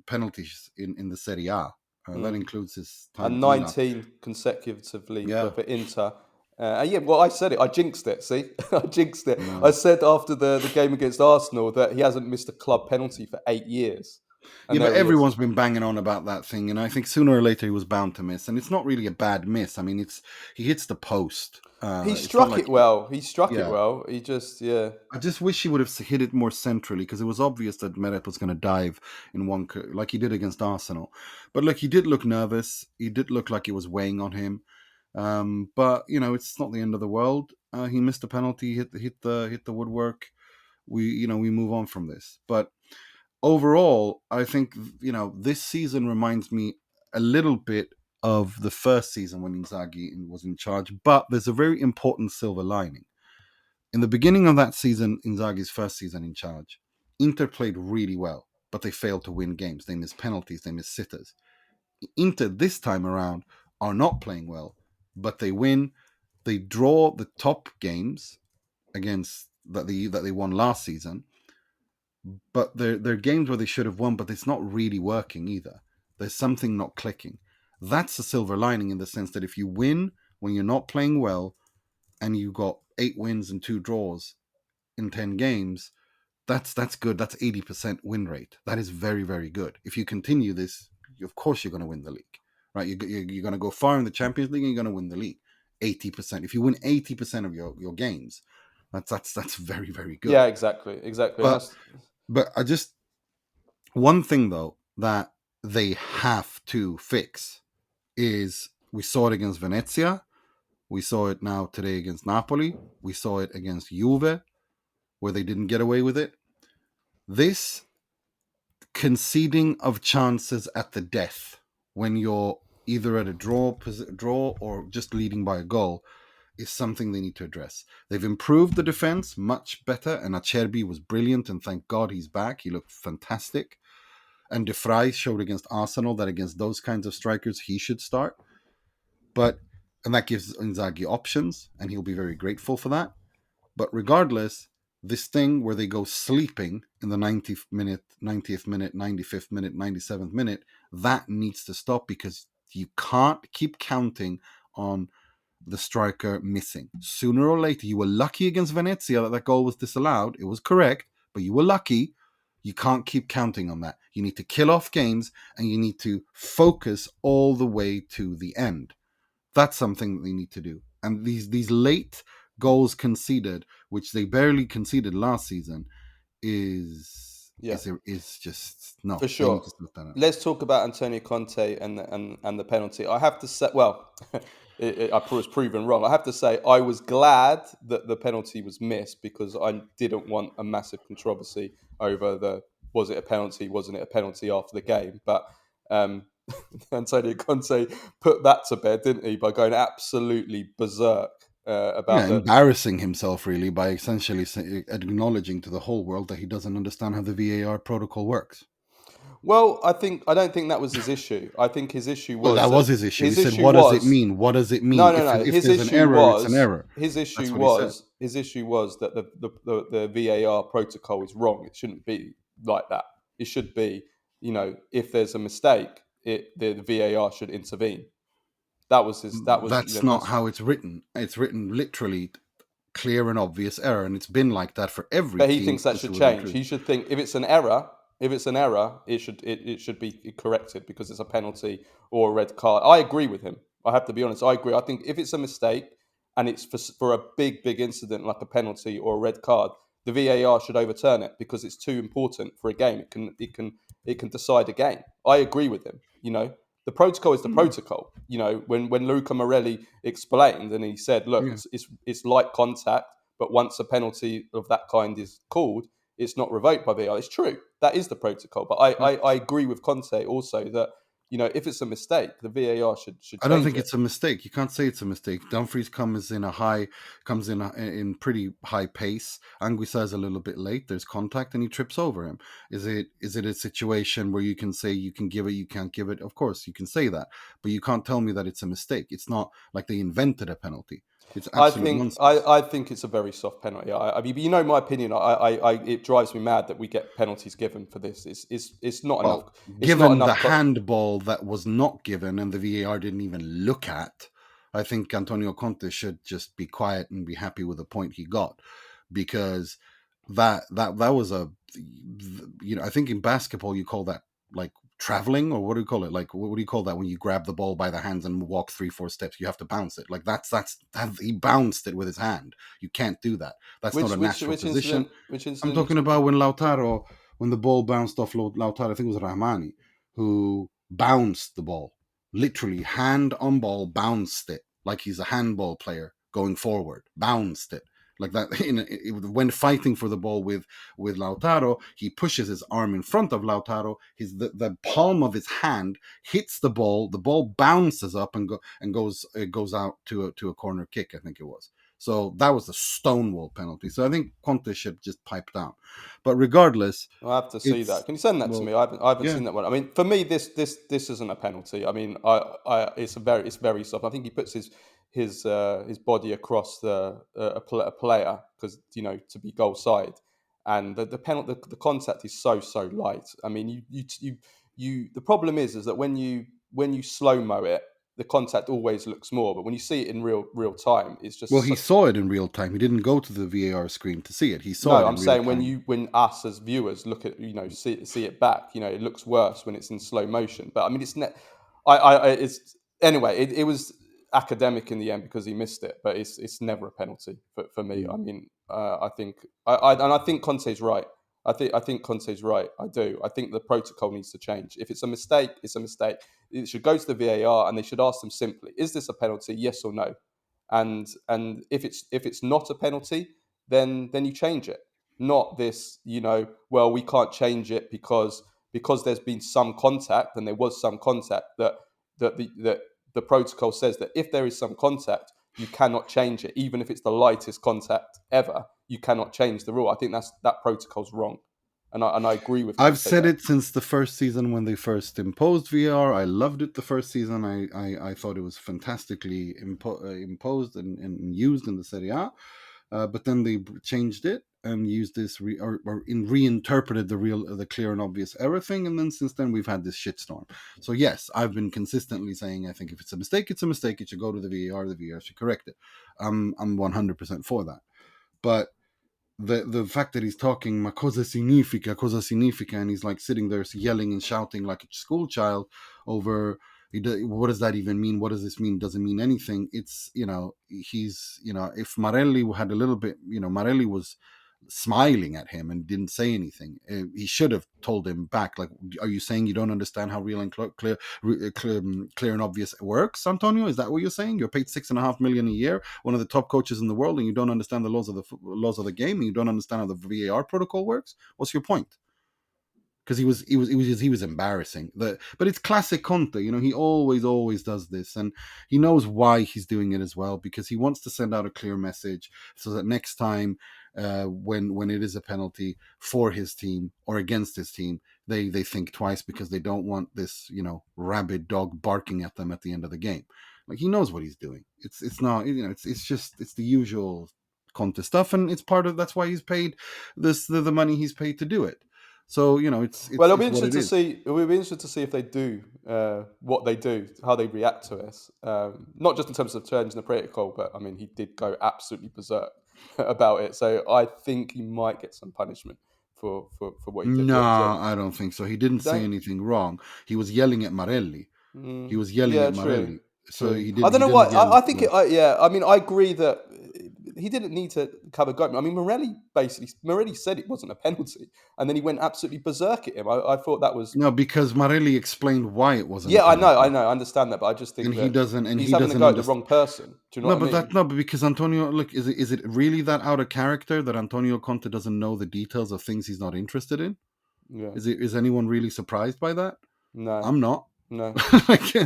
penalties in the Serie A. That includes his time. And 19 consecutively for Inter. I said it. I jinxed it. See, I jinxed it. No. I said after the game against Arsenal that he hasn't missed a club penalty for 8 years. And but everyone's been banging on about that thing, and I think sooner or later he was bound to miss. And it's not really a bad miss. I mean, he hits the post. He struck it well. He struck it well. He just, I just wish he would have hit it more centrally, because it was obvious that Meret was going to dive in one, like he did against Arsenal. But look, he did look nervous. He did look like it was weighing on him. But it's not the end of the world. He missed a penalty, hit the woodwork. We move on from this. But overall, I think this season reminds me a little bit of the first season when Inzaghi was in charge. But there's a very important silver lining. In the beginning of that season, Inzaghi's first season in charge, Inter played really well, but they failed to win games. They missed penalties. They missed sitters. Inter this time around are not playing well, but they win. They draw the top games against that they won last season, but they're games where they should have won, but it's not really working either. There's something not clicking. That's a silver lining, in the sense that if you win when you're not playing well, and you got 8 wins and 2 draws in 10 games, that's good. That's 80% win rate. That is very, very good. If you continue this, of course you're going to win the league. Right, you're going to go far in the Champions League, and you're going to win the league. 80%. If you win 80% of your games, that's very, very good. Yeah, exactly. But I just, one thing though that they have to fix is, we saw it against Venezia, we saw it now today against Napoli, we saw it against Juve, where they didn't get away with it. This conceding of chances at the death when you're either at a draw or just leading by a goal is something they need to address. They've improved the defense much better, and Acerbi was brilliant, and thank God he's back. He looked fantastic. And De Vrij showed against Arsenal that against those kinds of strikers he should start. And that gives Inzaghi options, and he'll be very grateful for that. But regardless, this thing where they go sleeping in the 90th minute, 95th minute, 97th minute, that needs to stop, because you can't keep counting on the striker missing. Sooner or later, you were lucky against Venezia that goal was disallowed. It was correct, but you were lucky. You can't keep counting on that. You need to kill off games, and you need to focus all the way to the end. That's something that they need to do. And these late goals conceded, which they barely conceded last season, is just no. For sure. Let's talk about Antonio Conte and the penalty. I have to say, well, I was proven wrong. I have to say, I was glad that the penalty was missed, because I didn't want a massive controversy over was it a penalty, wasn't it a penalty after the game. But Antonio Conte put that to bed, didn't he, by going absolutely berserk about embarrassing himself really by essentially acknowledging to the whole world that he doesn't understand how the VAR protocol works. Well, I don't think that was his issue. I think his issue was... Well, that was his issue. He said, what does it mean? What does it mean? No. If there's an error, it's an error. His issue was that the VAR protocol is wrong. It shouldn't be like that. It should be, if there's a mistake, the VAR should intervene. That's not how it's written. It's written literally clear and obvious error, and it's been like that for every. But he thinks that should change. He should think if it's an error, it should be corrected, because it's a penalty or a red card. I agree with him. I have to be honest. I agree. I think if it's a mistake and it's for a big incident like a penalty or a red card, the VAR should overturn it, because it's too important for a game. It can decide a game. I agree with him. The protocol is the protocol. When Luca Morelli explained, and he said, look, it's light contact, but once a penalty of that kind is called, it's not revoked by VAR. It's true. That is the protocol. But I agree with Conte also that, if it's a mistake, the VAR should I don't think it's a mistake. You can't say it's a mistake. Dumfries comes in in pretty high pace. Anguissa is a little bit late. There's contact, and he trips over him. Is it a situation where you can say you can give it, you can't give it? Of course, you can say that, but you can't tell me that it's a mistake. It's not like they invented a penalty. It's absolute nonsense. I think it's a very soft penalty. I mean, my opinion. It drives me mad that we get penalties given for this. It's not enough. Given the handball that was not given and the VAR didn't even look at, I think Antonio Conte should just be quiet and be happy with the point he got, because that was I think in basketball you call that like traveling, or what do you call it? Like, what do you call that when you grab the ball by the hands and walk 3-4 steps? You have to bounce it. Like that's he bounced it with his hand. You can't do that. That's not a natural position. I'm talking about when the ball bounced off Lautaro, I think it was Rahmani, who bounced the ball, literally hand on ball, bounced it like he's a handball player going forward, bounced it. Like that, when fighting for the ball with Lautaro, he pushes his arm in front of Lautaro. The palm of his hand hits the ball. The ball bounces up and goes out to a corner kick, I think it was. So that was a stonewall penalty. So I think Conte should just pipe down. But regardless, I have to see that. Can you send that to me? I haven't seen that one. I mean, for me, this isn't a penalty. I mean, it's very soft. I think he puts his body across a player, because to be goal side, and the penalty, the contact is so light. I mean, you the problem is that when you slow-mo it, the contact always looks more, but when you see it in real time, it's just... Well, he saw it in real time. He didn't go to the VAR screen to see it. He saw it in real time. No, I'm saying when us as viewers look at, see it back, it looks worse when it's in slow motion. But I mean, it's anyway, it was... academic in the end because he missed it, but it's never a penalty for me. I mean, I think Conte's right. I think Conte's right. I do. I think the protocol needs to change. If it's a mistake, it's a mistake. It should go to the VAR and they should ask them simply: is this a penalty? Yes or no? And if it's not a penalty, then you change it. Not this, well, we can't change it because there's been some contact, and there was some contact that the protocol says that if there is some contact, you cannot change it, even if it's the lightest contact ever. You cannot change the rule. I think that protocol's wrong, and I agree with. I've said it since the first season when they first imposed VR. I loved it the first season. I thought it was fantastically imposed and used in the Serie A. But then they changed it and used this reinterpreted the clear and obvious error thing, and then since then we've had this shitstorm. So yes, I've been consistently saying I think if it's a mistake, it's a mistake. It should go to the VAR. The VAR should correct it. I'm 100% for that. But the fact that he's talking "ma cosa significa," and he's like sitting there yelling and shouting like a school child over what does that even mean? What does this mean? Doesn't mean anything. It's he's if Marelli had a little bit, Marelli was smiling at him and didn't say anything. He should have told him back, like, are you saying you don't understand how real and clear and obvious works, Antonio? Is that what you're saying? You're paid $6.5 million a year, one of the top coaches in the world, and you don't understand the laws of the game, and you don't understand how the VAR protocol works? What's your point? Because he was embarrassing. But it's classic Conte. He always does this, and he knows why he's doing it as well, because he wants to send out a clear message so that next time when it is a penalty for his team or against his team, they think twice, because they don't want this rabid dog barking at them at the end of the game. Like, he knows what he's doing. It's not it's the usual Conte stuff, and it's part of that's why he's paid the money he's paid to do it. So it's well, it'll be it's interesting to see. It will be interesting to see if they do what they do, how they react to this. Not just in terms of changing the protocol, but I mean, he did go absolutely berserk about it. So I think he might get some punishment for what he did. No, I don't think so. He didn't say anything wrong. He was yelling at Marelli. He was yelling at Marelli. So he didn't. I don't know why. I think. I mean, I agree that he didn't need to cover Gotti. I mean, Marelli said it wasn't a penalty, and then he went absolutely berserk at him. I thought that was because Marelli explained why it wasn't. Yeah, I know, I understand that, but I just think and he doesn't. And he's he having doesn't to go at the wrong person. Do you know what I mean? But because Antonio, look, is it really that out of character that Antonio Conte doesn't know the details of things he's not interested in? Yeah. Is anyone really surprised by that? No, I'm not. No,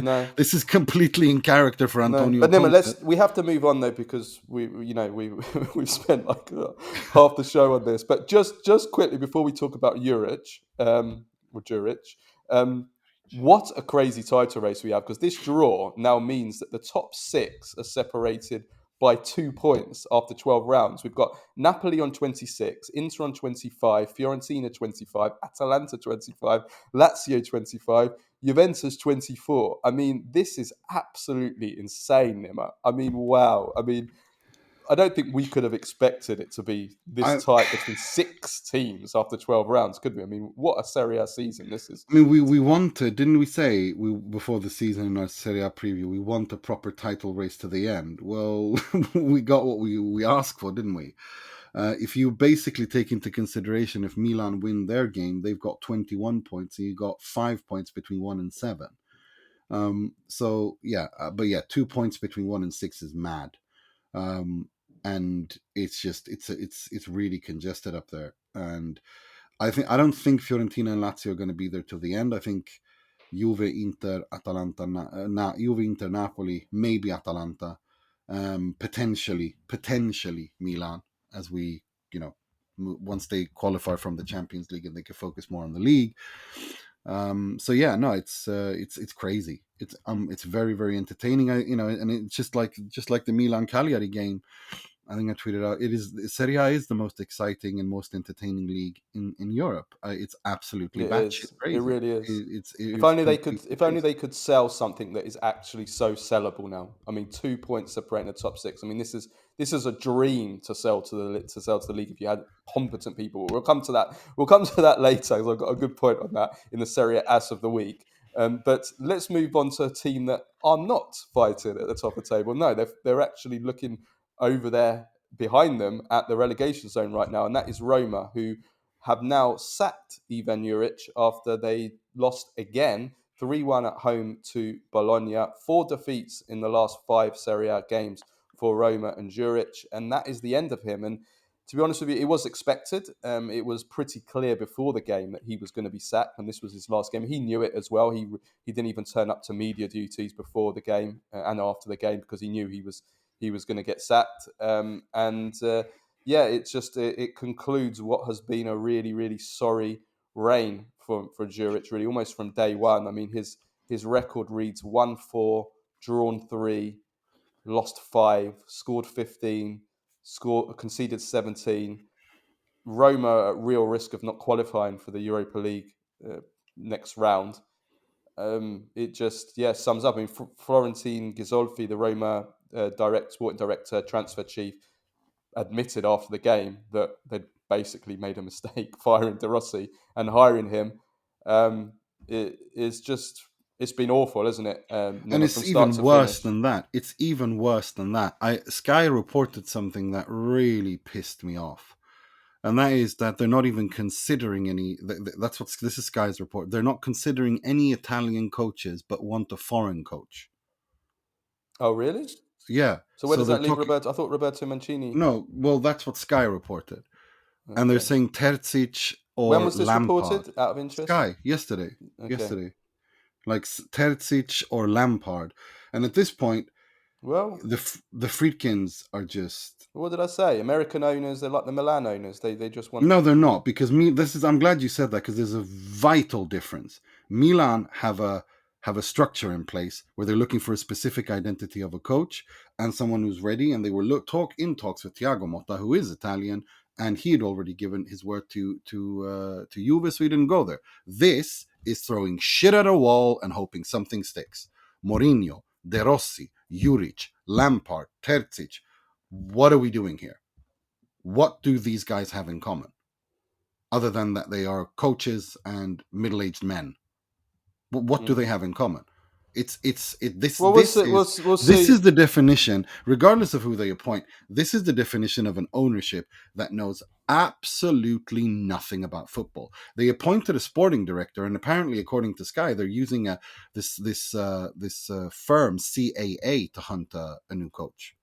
no. This is completely in character for Antonio. But Nima, we have to move on though, because we've spent like half the show on this. But just quickly before we talk about Juric, what a crazy title race we have, because this draw now means that the top 6 are separated by 2 points after 12 rounds. We've got Napoli on 26, Inter on 25, Fiorentina 25, Atalanta 25, Lazio 25, Juventus 24. I mean, this is absolutely insane, Nima. I mean, wow. I mean, I don't think we could have expected it to be this tight between 6 teams after 12 rounds, could we? I mean, what a Serie A season this is. I mean, we wanted, didn't we say, before the season in our Serie A preview, we want a proper title race to the end? Well, we got what we asked for, didn't we? If you basically take into consideration, if Milan win their game, they've got 21 points, and you got 5 points between 1 and 7. So, yeah, but yeah, 2 points between 1 and 6 is mad. And it's just it's really congested up there, and I don't think Fiorentina and Lazio are going to be there till the end. I think Juve, Inter, Atalanta, Juve, Inter, Napoli, maybe Atalanta, potentially Milan, as we once they qualify from the Champions League and they can focus more on the league. So yeah, no, it's crazy. It's very, very entertaining. And it's just like the Milan Cagliari game. I think I tweeted out. Serie A is the most exciting and most entertaining league in Europe. It's absolutely batshit crazy. It really is. If only they could sell something that is actually so sellable now. I mean, 2 points separating the top 6. I mean, this is a dream to sell to the league if you had competent people. We'll come to that. We'll come to that later, because I've got a good point on that in the Serie Ass of the week. But let's move on to a team that are not fighting at the top of the table. No, they're actually looking over there behind them at the relegation zone right now, and that is Roma, who have now sacked Ivan Juric after they lost again 3-1 at home to Bologna. 4 defeats in the last 5 Serie A games for Roma and Juric, and that is the end of him. And to be honest with you, it was expected. It was pretty clear before the game that he was going to be sacked, and this was his last game. He knew it as well. He didn't even turn up to media duties before the game and after the game because he knew he was going to get sacked. It concludes what has been a really, really sorry reign for Juric, really, almost from day one. I mean, his record reads 1-4, drawn 3, lost 5, scored 15, conceded 17. Roma at real risk of not qualifying for the Europa League next round. It just sums up. I mean, Florentine Ghisolfi, the Roma sporting director, transfer chief, admitted after the game that they'd basically made a mistake firing De Rossi and hiring him. It's been awful, isn't it? And it's from start even to worse finish. than that. It's even worse than that. Sky reported something that really pissed me off. And that is that they're not even considering any. That's what this is Sky's report. They're not considering any Italian coaches, but want a foreign coach. Oh, really? Yeah. So where does they're that leave Roberto? I thought Roberto Mancini. No, well, that's what Sky reported, and they're saying Terzic or when was this Lampard. reported? Out of interest, Sky yesterday. Okay. Yesterday, like Terzic or Lampard, and at this point, well, the Friedkins are just. What did I say? American owners, they're like the Milan owners. They just want. No, they're not, because I'm glad you said that, because there's a vital difference. Milan have a structure in place where they're looking for a specific identity of a coach and someone who's ready, and they were talks with Thiago Motta, who is Italian, and he had already given his word to Juve, so he didn't go there. This is throwing shit at a wall and hoping something sticks. Mourinho, De Rossi, Juric, Lampard, Terzic. What are we doing here? What do these guys have in common? Other than that they are coaches and middle-aged men. What do they have in common? This is the definition, regardless of who they appoint. This is the definition of an ownership that knows absolutely nothing about football. They appointed a sporting director, and apparently, according to Sky, they're using this firm CAA to hunt a new coach,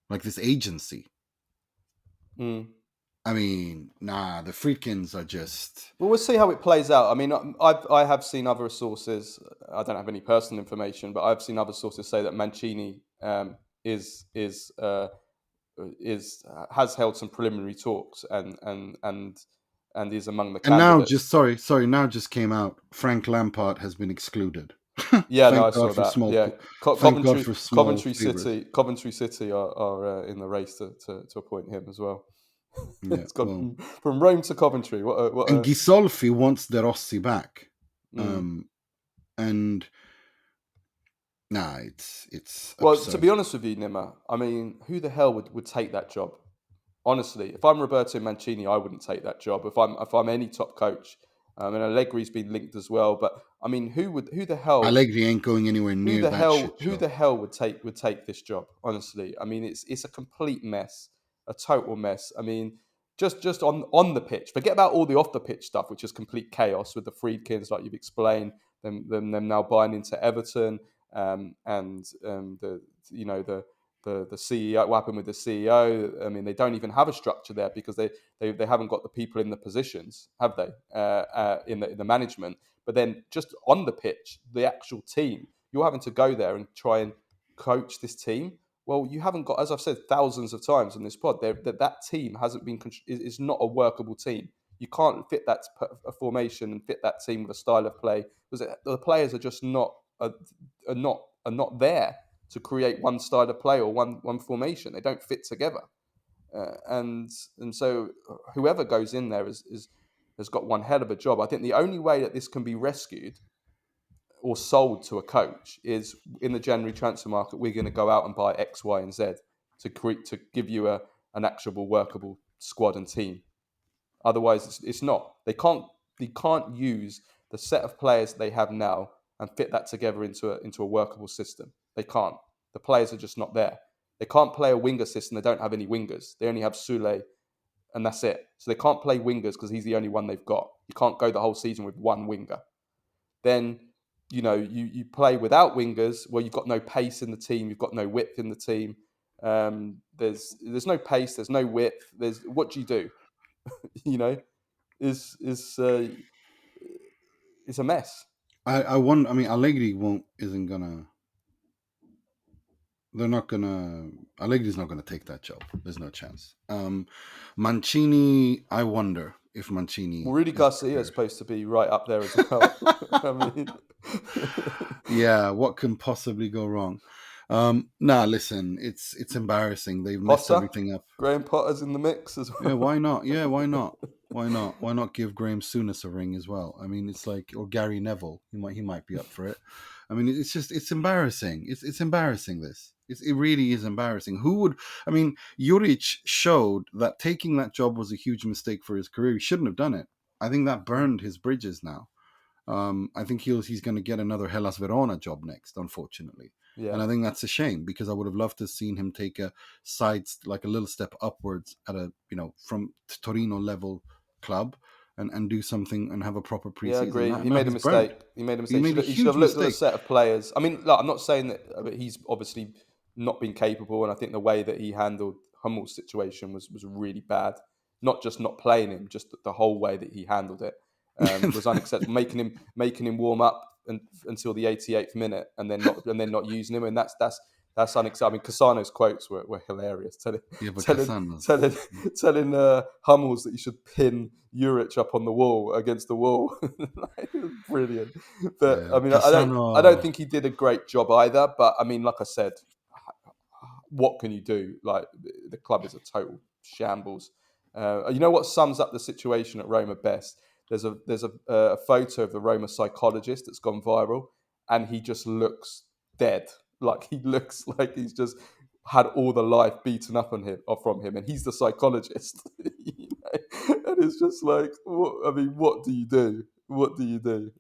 like this agency. I mean, the Friedkins are just. Well, we'll see how it plays out. I mean, I have seen other sources. I don't have any personal information, but I've seen other sources say that Mancini has held some preliminary talks and is among the candidates. And now just came out. Frank Lampard has been excluded. Yeah, no, I saw that. Coventry City are in the race to appoint him as well. Yeah, it's gone from Rome to Coventry. And Ghisolfi wants De Rossi back, and it's well, absurd. To be honest with you, Nima, I mean, who the hell would take that job? Honestly, if I'm Roberto Mancini, I wouldn't take that job. If I'm any top coach, and Allegri's been linked as well. But I mean, who the hell? Allegri ain't going anywhere near Who the hell would take this job? Honestly, I mean, it's a complete mess, a total mess. I mean, just on the pitch. Forget about all the off the pitch stuff, which is complete chaos with the Friedkins, like you've explained. Them now buying into Everton, and the CEO. What happened with the CEO? I mean, they don't even have a structure there because they haven't got the people in the positions, have they? In the management. But then just on the pitch, the actual team, you're having to go there and try and coach this team. Well, you haven't got, as I've said thousands of times on this pod, that team is not a workable team. You can't fit that a formation and fit that team with a style of play because the players are just not there to create one style of play or one formation. They don't fit together, and so whoever goes in there has got one hell of a job. I think the only way that this can be rescued or sold to a coach is in the January transfer market. We're going to go out and buy X, Y, and Z to give you an actual workable squad and team. Otherwise, it's not. They can't use the set of players they have now and fit that together into a workable system. They can't. The players are just not there. They can't play a winger system. They don't have any wingers. They only have Sule, and that's it. So they can't play wingers because he's the only one they've got. You can't go the whole season with one winger. Then, you play without wingers. Well, you've got no pace in the team. You've got no width in the team. There's no pace. There's no width. What do you do? Is it's a mess. I wonder. I mean, Allegri isn't gonna. They're not gonna. Allegri's not gonna take that job. There's no chance. Mancini. I wonder if Mancini. Well, Rudy Garcia is supposed to be right up there as well. I mean, yeah. What can possibly go wrong? Listen. It's embarrassing. They've messed everything up. Graham Potter's in the mix as well. Yeah. Why not? Yeah. Why not? Why not? Why not give Graham Souness a ring as well? I mean, it's like, or Gary Neville. He might be up for it. I mean, it's embarrassing. It's embarrassing. It really is embarrassing. Juric showed that taking that job was a huge mistake for his career. He shouldn't have done it. I think that burned his bridges now. I think he's going to get another Hellas Verona job next, unfortunately. Yeah. And I think that's a shame, because I would have loved to have seen him take a little step upwards at from Torino level club and do something and have a proper preseason. Yeah, I agree. He made a mistake. He should have looked at a set of players. I mean, I'm not saying that he's obviously not been capable, and I think the way that he handled Hummel's situation was really bad. Not just not playing him, just the whole way that he handled it was unacceptable. making him warm up until the 88th minute, and then not using him, and that's unacceptable. I mean, Cassano's quotes were hilarious. Telling Hummels that you should pin Juric up on the wall, against the wall. Brilliant. But yeah, I mean, I don't think he did a great job either. But I mean, like I said, what can you do? Like, the club is a total shambles. You know what sums up the situation at Roma best? There's a photo of the Roma psychologist that's gone viral, and he just looks dead. Like, he looks like he's just had all the life beaten up from him, and he's the psychologist. And it's just like, what do you do? What do you do?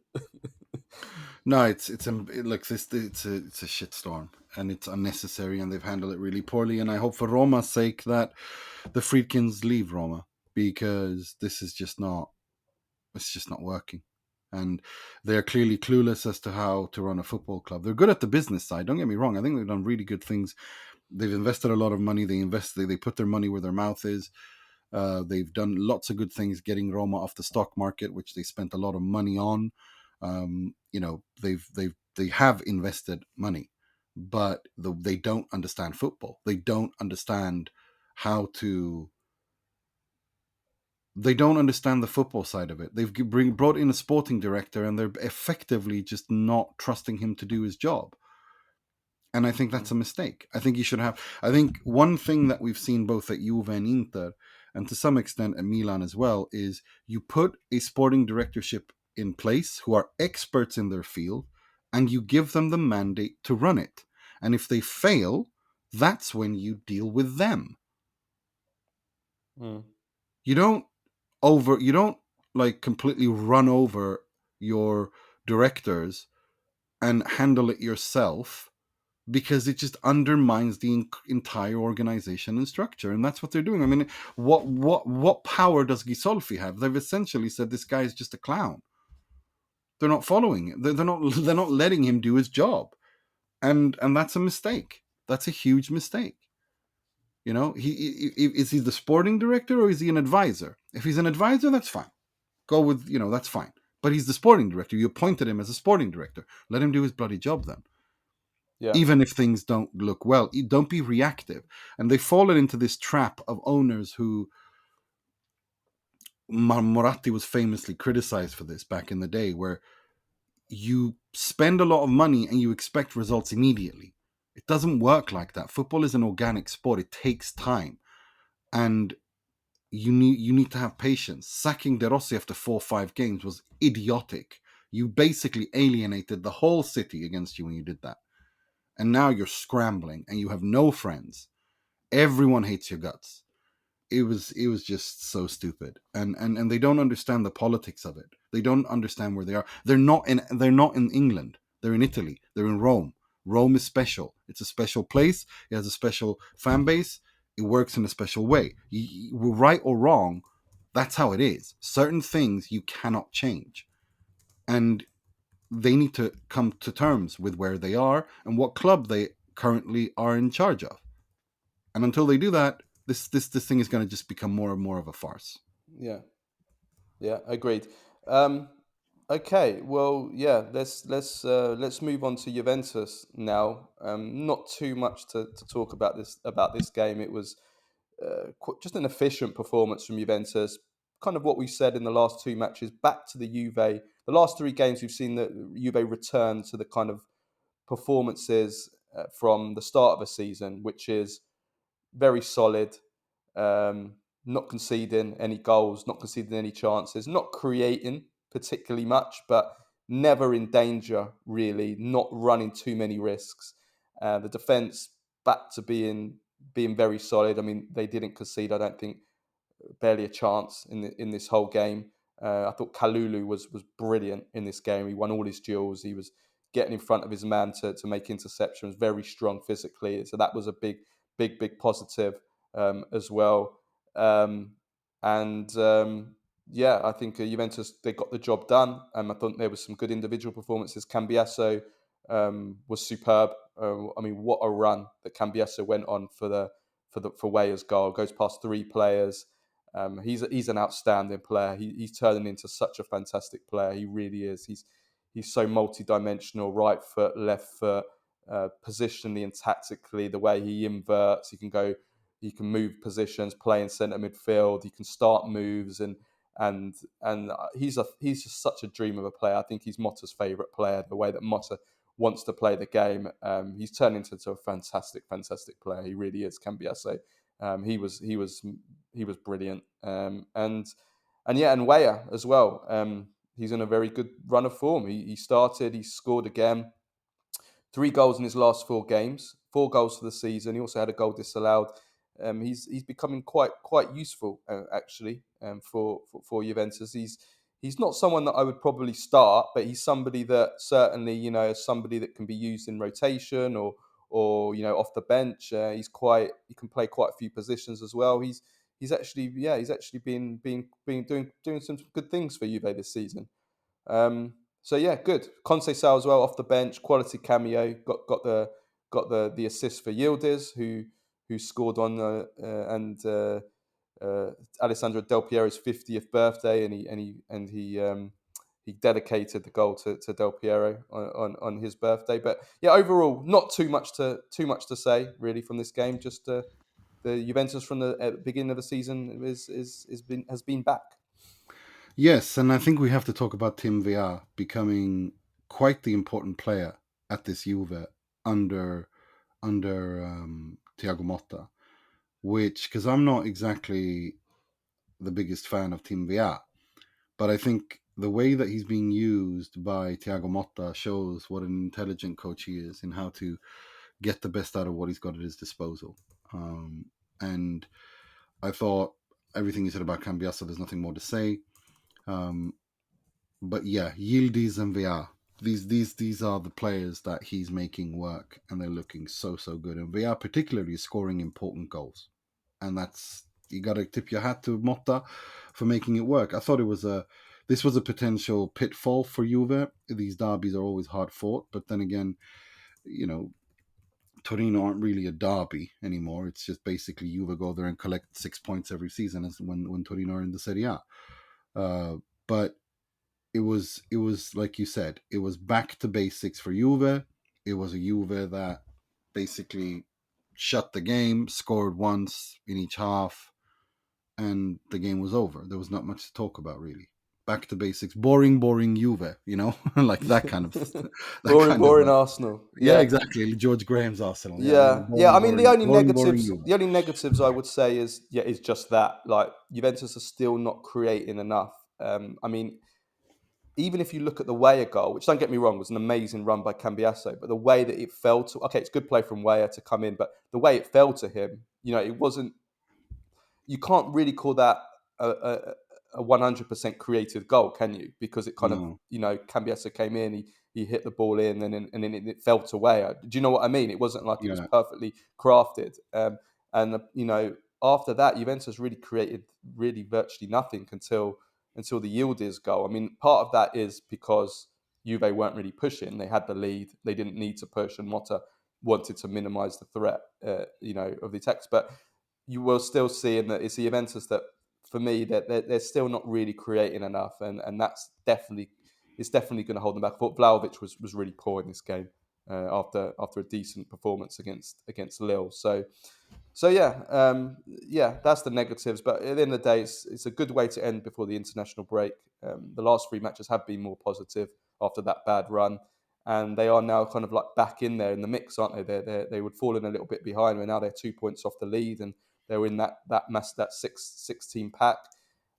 No, it's a shitstorm, and it's unnecessary, and they've handled it really poorly. And I hope for Roma's sake that the Friedkins leave Roma, because this is just not. It's just not working. And they're clearly clueless as to how to run a football club. They're good at the business side, don't get me wrong. I think they've done really good things. They've invested a lot of money. They put their money where their mouth is. They've done lots of good things getting Roma off the stock market, which they spent a lot of money on. They have invested money, but they don't understand football. They don't understand how to... They don't understand the football side of it. They've brought in a sporting director, and they're effectively just not trusting him to do his job. And I think that's a mistake. I think one thing that we've seen both at Juve and Inter, and to some extent at Milan as well, is you put a sporting directorship in place who are experts in their field, and you give them the mandate to run it. And if they fail, that's when you deal with them. You don't completely run over your directors and handle it yourself, because it just undermines the entire organization and structure. And that's what they're doing. I mean, what power does Ghisolfi have? They've essentially said this guy is just a clown. They're not following it. They're not letting him do his job. And that's a mistake. That's a huge mistake. Is he the sporting director, or is he an advisor? If he's an advisor, that's fine. Go with, that's fine. But he's the sporting director. You appointed him as a sporting director. Let him do his bloody job then. Yeah. Even if things don't look well, don't be reactive. And they've fallen into this trap of owners who... Moratti was famously criticized for this back in the day, where you spend a lot of money and you expect results immediately. It doesn't work like that. Football is an organic sport. It takes time. And you need to have patience. Sacking De Rossi after 4 or 5 games was idiotic. You basically alienated the whole city against you when you did that. And now you're scrambling and you have no friends. Everyone hates your guts. it was just so stupid, and they don't understand the politics of it. They don't understand where they are. They're not in England. They're in Italy. They're in Rome. Rome is special. It's a special place. It has a special fan base. It works in a special way. Right or wrong, that's how it is. Certain things you cannot change, and they need to come to terms with where they are and what club they currently are in charge of. And until they do that, this thing is going to just become more and more of a farce. Yeah, agreed. Um, okay, well, yeah, let's move on to Juventus now. Not too much to talk about this game. It was just an efficient performance from Juventus. Kind of what we said in the last two matches. Back to the Juve. The last three games we've seen that Juve return to the kind of performances from the start of a season, which is very solid, not conceding any goals, not conceding any chances, not creating particularly much, but never in danger, really, not running too many risks. The defence back to being very solid. I mean, they didn't concede, I don't think, barely a chance in this whole game. I thought Kalulu was brilliant in this game. He won all his duels. He was getting in front of his man to make interceptions. Very strong physically. So that was a big positive as well. And yeah, I think Juventus, they got the job done. I thought there was some good individual performances. Cambiasso was superb. I mean, what a run that Cambiasso went on for Weah's goal. Goes past three players. He's an outstanding player. He's turning into such a fantastic player. He really is. He's so multi-dimensional. Right foot, left foot, positionally and tactically. The way he inverts, he can move positions, play in centre midfield. He can start moves, and he's just such a dream of a player. I think he's Motta's favourite player. The way that Motta wants to play the game, he's turned into a fantastic player. He really is. Cambiasso. He was brilliant, and Weah as well. He's in a very good run of form. He scored again, 3 goals in his last 4 games, 4 goals for the season. He also had a goal disallowed. He's becoming quite useful actually for Juventus. He's not someone that I would probably start, but he's somebody that certainly is somebody that can be used in rotation or off the bench. He can play quite a few positions as well. He's actually been doing some good things for Juve this season. So yeah, good. Conceição as well off the bench, quality cameo. Got the assist for Yildiz, who scored on Alessandro Del Piero's 50th birthday, and he dedicated the goal to Del Piero on his birthday. But yeah, overall, not too much to say really from this game. Just the Juventus from the beginning of the season has been back. Yes, and I think we have to talk about Tim Weah becoming quite the important player at this Juve under Thiago Motta, because I'm not exactly the biggest fan of Tim Weah, but I think the way that he's being used by Thiago Motta shows what an intelligent coach he is in how to get the best out of what he's got at his disposal. And I thought everything you said about Cambiasso, there's nothing more to say. But yeah, Yildiz and Weah, these are the players that he's making work, and they're looking so good. And Weah particularly is scoring important goals, and you got to tip your hat to Motta for making it work. I thought this was a potential pitfall for Juve. These derbies are always hard fought, but then again, Torino aren't really a derby anymore. It's just basically Juve go there and collect 6 points every season as when Torino are in the Serie A. But it was like you said, it was back to basics for Juve. It was a Juve that basically shut the game, scored once in each half, and the game was over. There was not much to talk about really. Back to basics, boring Juve, like that kind of boring Arsenal. Yeah, exactly. George Graham's Arsenal. Yeah. I mean, the only boring negatives I would say is just that, like, Juventus are still not creating enough. I mean, even if you look at the Weah goal, which, don't get me wrong, was an amazing run by Cambiasso, but the way that it fell to, okay, it's good play from Weah to come in, but the way it fell to him, it wasn't, you can't really call that a 100% creative goal, can you? Because it kind of, No. Cambiasso came in, he hit the ball in, and then it felt away. Do you know what I mean? It wasn't like it was Yeah. perfectly crafted. And after that, Juventus really created really virtually nothing until the Yildiz goal. I mean, part of that is because Juve weren't really pushing. They had the lead. They didn't need to push, and Motta wanted to minimise the threat, of the attacks. But you will still see in that it's the Juventus that, for me, that they're still not really creating enough, and that's definitely going to hold them back. I thought Vlahovic was really poor in this game after a decent performance against Lille. So yeah, that's the negatives. But at the end of the day, it's a good way to end before the international break. The last three matches have been more positive after that bad run, and they are now kind of like back in there in the mix, aren't they? They would fall in a little bit behind, but now they're 2 points off the lead, and they're in that six team pack.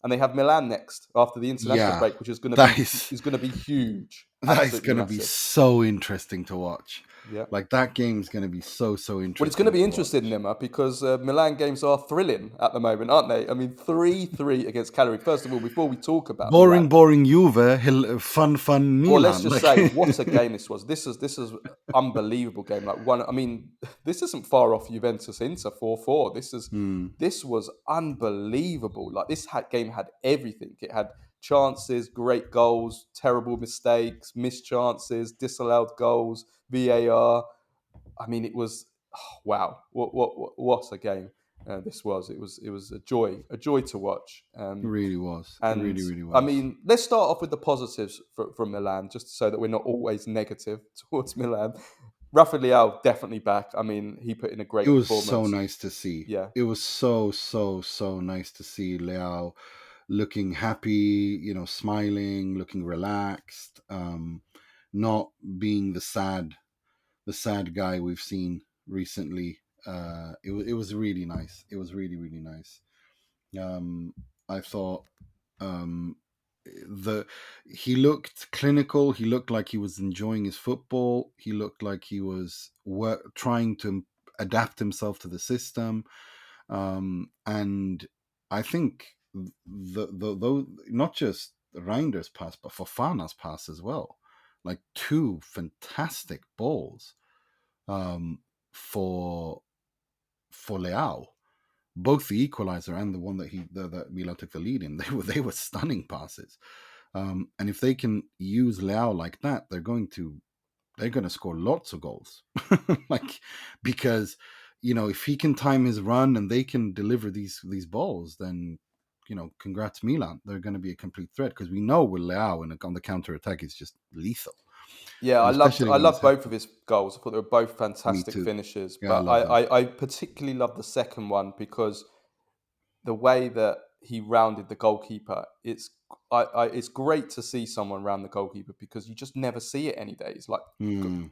And they have Milan next after the international Yeah. break, which is going to That be is huge, that is absolutely going to be massive. so interesting to watch. Yeah. Like, that game's going to be so Well, it's going to interesting be to interesting, watch. Nima, because Milan games are thrilling at the moment, aren't they? I mean, 3-3 against Cagliari. First of all, before we talk about Milan, Boring Juve, fun well, let's Milan. just Like, say what a game this was. This is unbelievable game. Like one, I mean, this isn't far off Juventus Inter 4-4. hmm, This was unbelievable. Like game had everything. It had chances, great goals, terrible mistakes, missed chances, disallowed goals, VAR. I mean, it was wow. What a game this was. It was a joy to watch. it really was. It And really I was. mean, let's start off with the positives from Milan, just so that we're not always negative towards Milan. Rafael Leao definitely back. I mean, he put in a It great was so performance. nice to see. Yeah, It was so nice to see Leao looking happy, smiling, looking relaxed, not being the sad guy we've seen recently. It was really nice. It was really nice. I thought, um, the he looked clinical. He looked like he was enjoying his football. He looked like he was trying to adapt himself to the system. And I think the not just Reinder's pass, but Fofana's pass as well, like two fantastic balls, um, for Leao, both the equalizer and the one that Milan took the lead in. They were stunning passes. And if they can use Leao like that, they're going to score lots of goals. Like, because if he can time his run and they can deliver these balls, then congrats Milan. They're going to be a complete threat, because we know with Leao and on the counter attack is just lethal, yeah. and especially I when he's loved both of happy. his goals. I thought they were both Me fantastic too. finishes. Yeah, I But love them. I particularly love the second one because the way that he rounded the goalkeeper, it's great to see someone round the goalkeeper, because you just never see it any days. Like Hmm.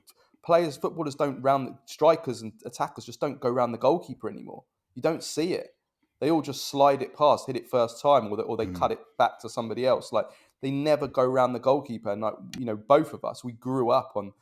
footballers don't round, strikers and attackers just don't go round the goalkeeper anymore. You don't see it. They all just slide it past, hit it first time, or they Hmm. cut it back to somebody else. Like they never go round the goalkeeper. And like both of us, we grew up on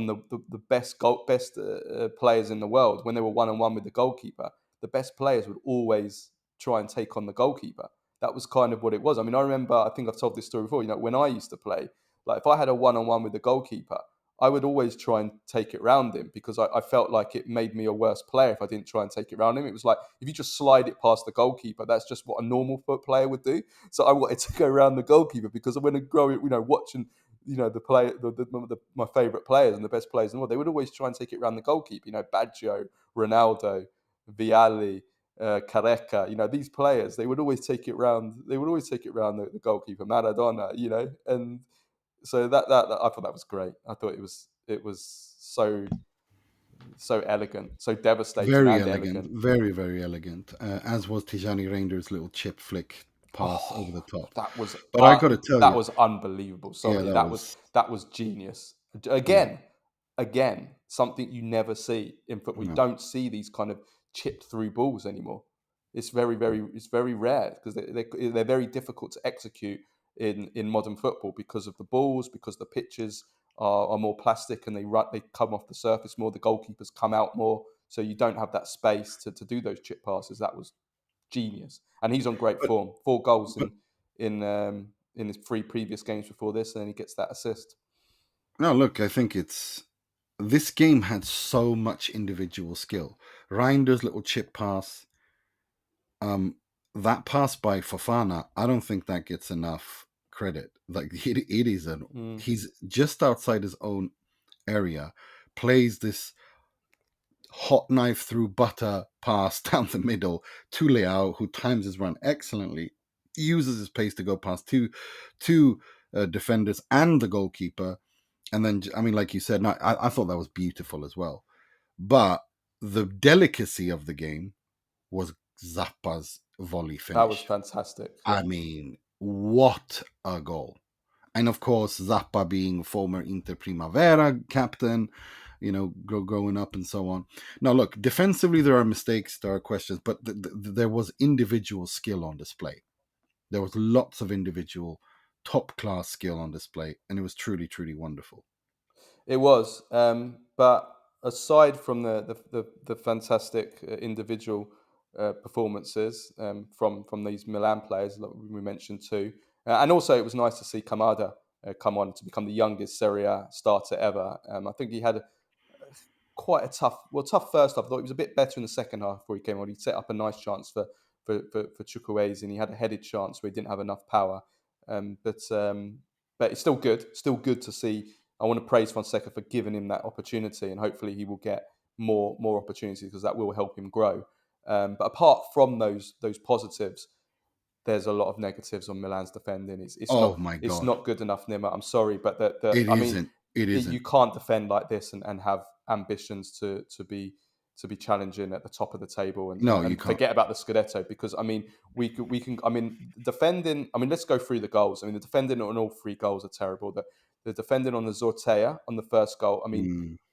the best players in the world when they were 1-on-1 with the goalkeeper. The best players would always try and take on the goalkeeper. That was kind of what it was. I mean, I remember, I think I've told this story before, when I used to play, like if I had a 1-on-1 with the goalkeeper, I would always try and take it round him, because I felt like it made me a worse player if I didn't try and take it round him. It was like, if you just slide it past the goalkeeper, that's just what a normal foot player would do. So I wanted to go around the goalkeeper, because when I grow, watching, my favourite players and the best players in the world, they would always try and take it around the goalkeeper. Baggio, Ronaldo, Vialli, Careca, these players, they would always take it round. They would always take it round the goalkeeper, Maradona, and so that I thought that was great. I thought it was so elegant, so devastating Very and elegant, elegant. very elegant. As was Tijani Reinder's little chip flick pass over Oh, the top. that was But I got to tell that you, was unbelievable. yeah, Sorry, that was, that was genius. yeah, Again, something you never see in football. You no, don't see these kind of chipped through balls anymore. It's very rare, because they're very difficult to execute in modern football, because of the balls, because the pitches are more plastic, and they come off the surface more. The goalkeepers come out more, so you don't have that space to do those chip passes. That was genius, and he's on great form. 4 goals in his 3 previous games before this, and then he gets that assist. No, look, I think this game had so much individual skill. Reinder's little chip pass, that pass by Fofana, I don't think that gets enough credit. Like it is he's just outside his own area, plays this hot knife through butter pass down the middle to Leao, who times his run excellently, uses his pace to go past two defenders and the goalkeeper. And then, I mean, like you said, no, I thought that was beautiful as well. But the delicacy of the game was Zappa's volley finish. That was fantastic. Yeah. I mean, what a goal. And of course, Zappa being former Inter Primavera captain, growing up and so on. Now, look, defensively, there are mistakes, there are questions, but there was individual skill on display. There was lots of individual top-class skill on display, and it was truly, truly wonderful. It was, but aside from the fantastic individual performances from these Milan players, like we mentioned too, and also it was nice to see Kamada come on to become the youngest Serie A starter ever. I think he had quite a tough first half. I thought he was a bit better in the second half before he came on. He set up a nice chance for Chukwueze, and he had a headed chance where he didn't have enough power. But it's still good. Still good to see. I want to praise Fonseca for giving him that opportunity, and hopefully he will get more opportunities because that will help him grow. But apart from those positives, there's a lot of negatives on Milan's defending. It's not good enough, Nima. I'm sorry, but It isn't. You can't defend like this and have ambitions to be challenging at the top of the table and you can't forget about the Scudetto, because we can defending. Let's go through the goals. The defending on all 3 goals are terrible. The defending on the Zortea on the first goal.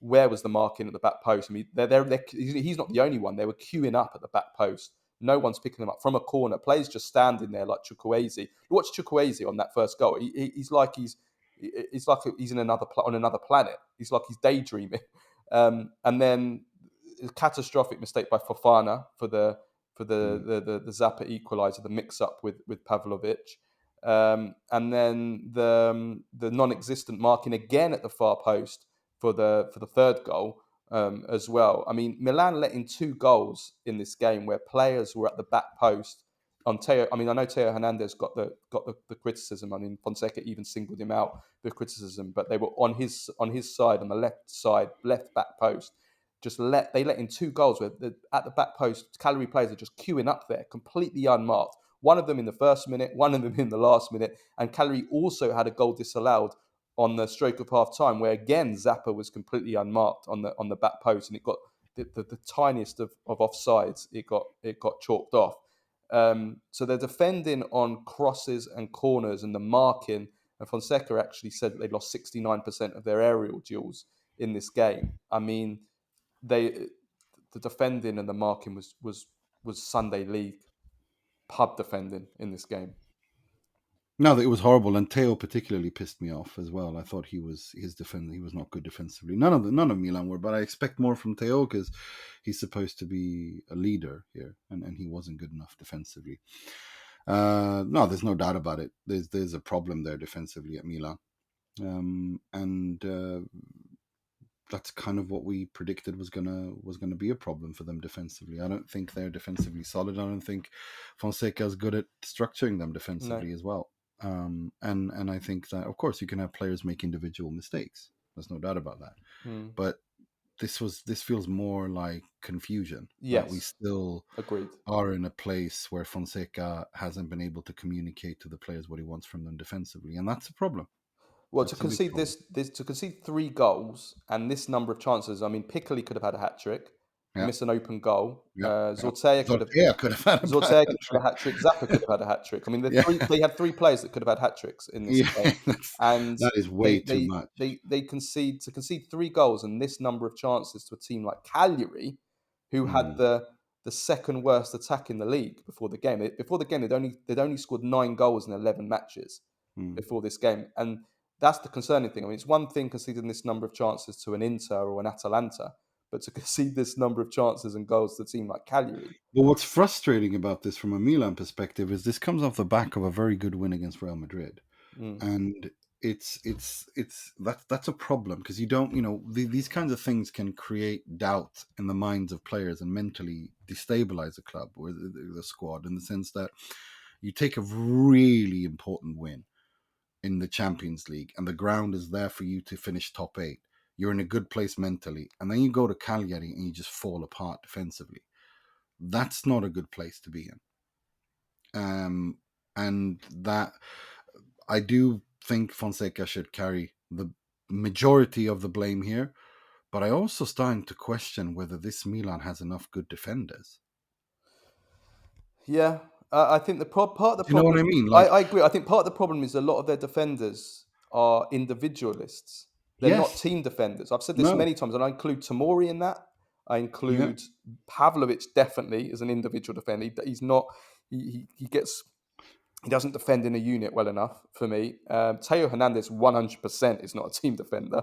Where was the marking at the back post? He's not the only one. They were queuing up at the back post. No one's picking them up from a corner. Players just standing there like Chukwueze. Watch Chukwueze on that first goal. He's like he's in on another planet. He's like he's daydreaming. And then a catastrophic mistake by Fofana for the Zappa equaliser, the mix-up with Pavlovic. And then the non-existent marking again at the far post for the third goal as well. Milan let in 2 goals in this game where players were at the back post. On Teo, I know Teo Hernandez got the criticism. Fonseca even singled him out the criticism, but they were on his side, on the left back post. They let in 2 goals where at the back post, Cagliari players are just queuing up there, completely unmarked. One of them in the first minute, one of them in the last minute, and Cagliari also had a goal disallowed on the stroke of half time, where again Zappa was completely unmarked on the back post, and it got the tiniest of offsides. It got chalked off. So they're defending on crosses and corners and the marking. And Fonseca actually said that they lost 69% of their aerial duels in this game. The defending and the marking was Sunday League pub defending in this game. No, it was horrible, and Teo particularly pissed me off as well. I thought he was not good defensively. None of Milan were, but I expect more from Teo because he's supposed to be a leader here, and he wasn't good enough defensively. No, there's no doubt about it. There's a problem there defensively at Milan, and that's kind of what we predicted was gonna be a problem for them defensively. I don't think they're defensively solid. I don't think Fonseca is good at structuring them defensively as well. And I think that, of course, you can have players make individual mistakes. There's no doubt about that. But this feels more like confusion. Yes, that we still are in a place where Fonseca hasn't been able to communicate to the players what he wants from them defensively, and that's a problem. Well, to concede to concede 3 goals and this number of chances. Piccoli could have had a hat trick. Miss an open goal. Zortea could have had a hat trick. Zappa could have had a hat trick. They had 3 players that could have had hat tricks in this game, and that is way too much. They concede 3 goals and this number of chances to a team like Cagliari, who had the second worst attack in the league before the game. They'd only scored 9 goals in 11 matches before this game, and that's the concerning thing. It's one thing conceding this number of chances to an Inter or an Atalanta, but to concede this number of chances and goals to a team like Cagliari. But what's frustrating about this from a Milan perspective is this comes off the back of a very good win against Real Madrid. And that's a problem, because you don't, these kinds of things can create doubt in the minds of players and mentally destabilize the club or the squad, in the sense that you take a really important win in the Champions League and the ground is there for you to finish top 8. You're in a good place mentally, and then you go to Cagliari and you just fall apart defensively. That's not a good place to be in. And that, I do think Fonseca should carry the majority of the blame here, but I also starting to question whether this Milan has enough good defenders. Yeah, I think part of the Do you know problem. what I mean? I agree. I think part of the problem is a lot of their defenders are individualists. They're not Yes, team defenders. I've said this no, many times, and I include Tomori in that. I yeah, include Pavlovic definitely as an individual defender. He's not. He doesn't defend in a unit well enough for me. Teo Hernandez 100% is not a team defender.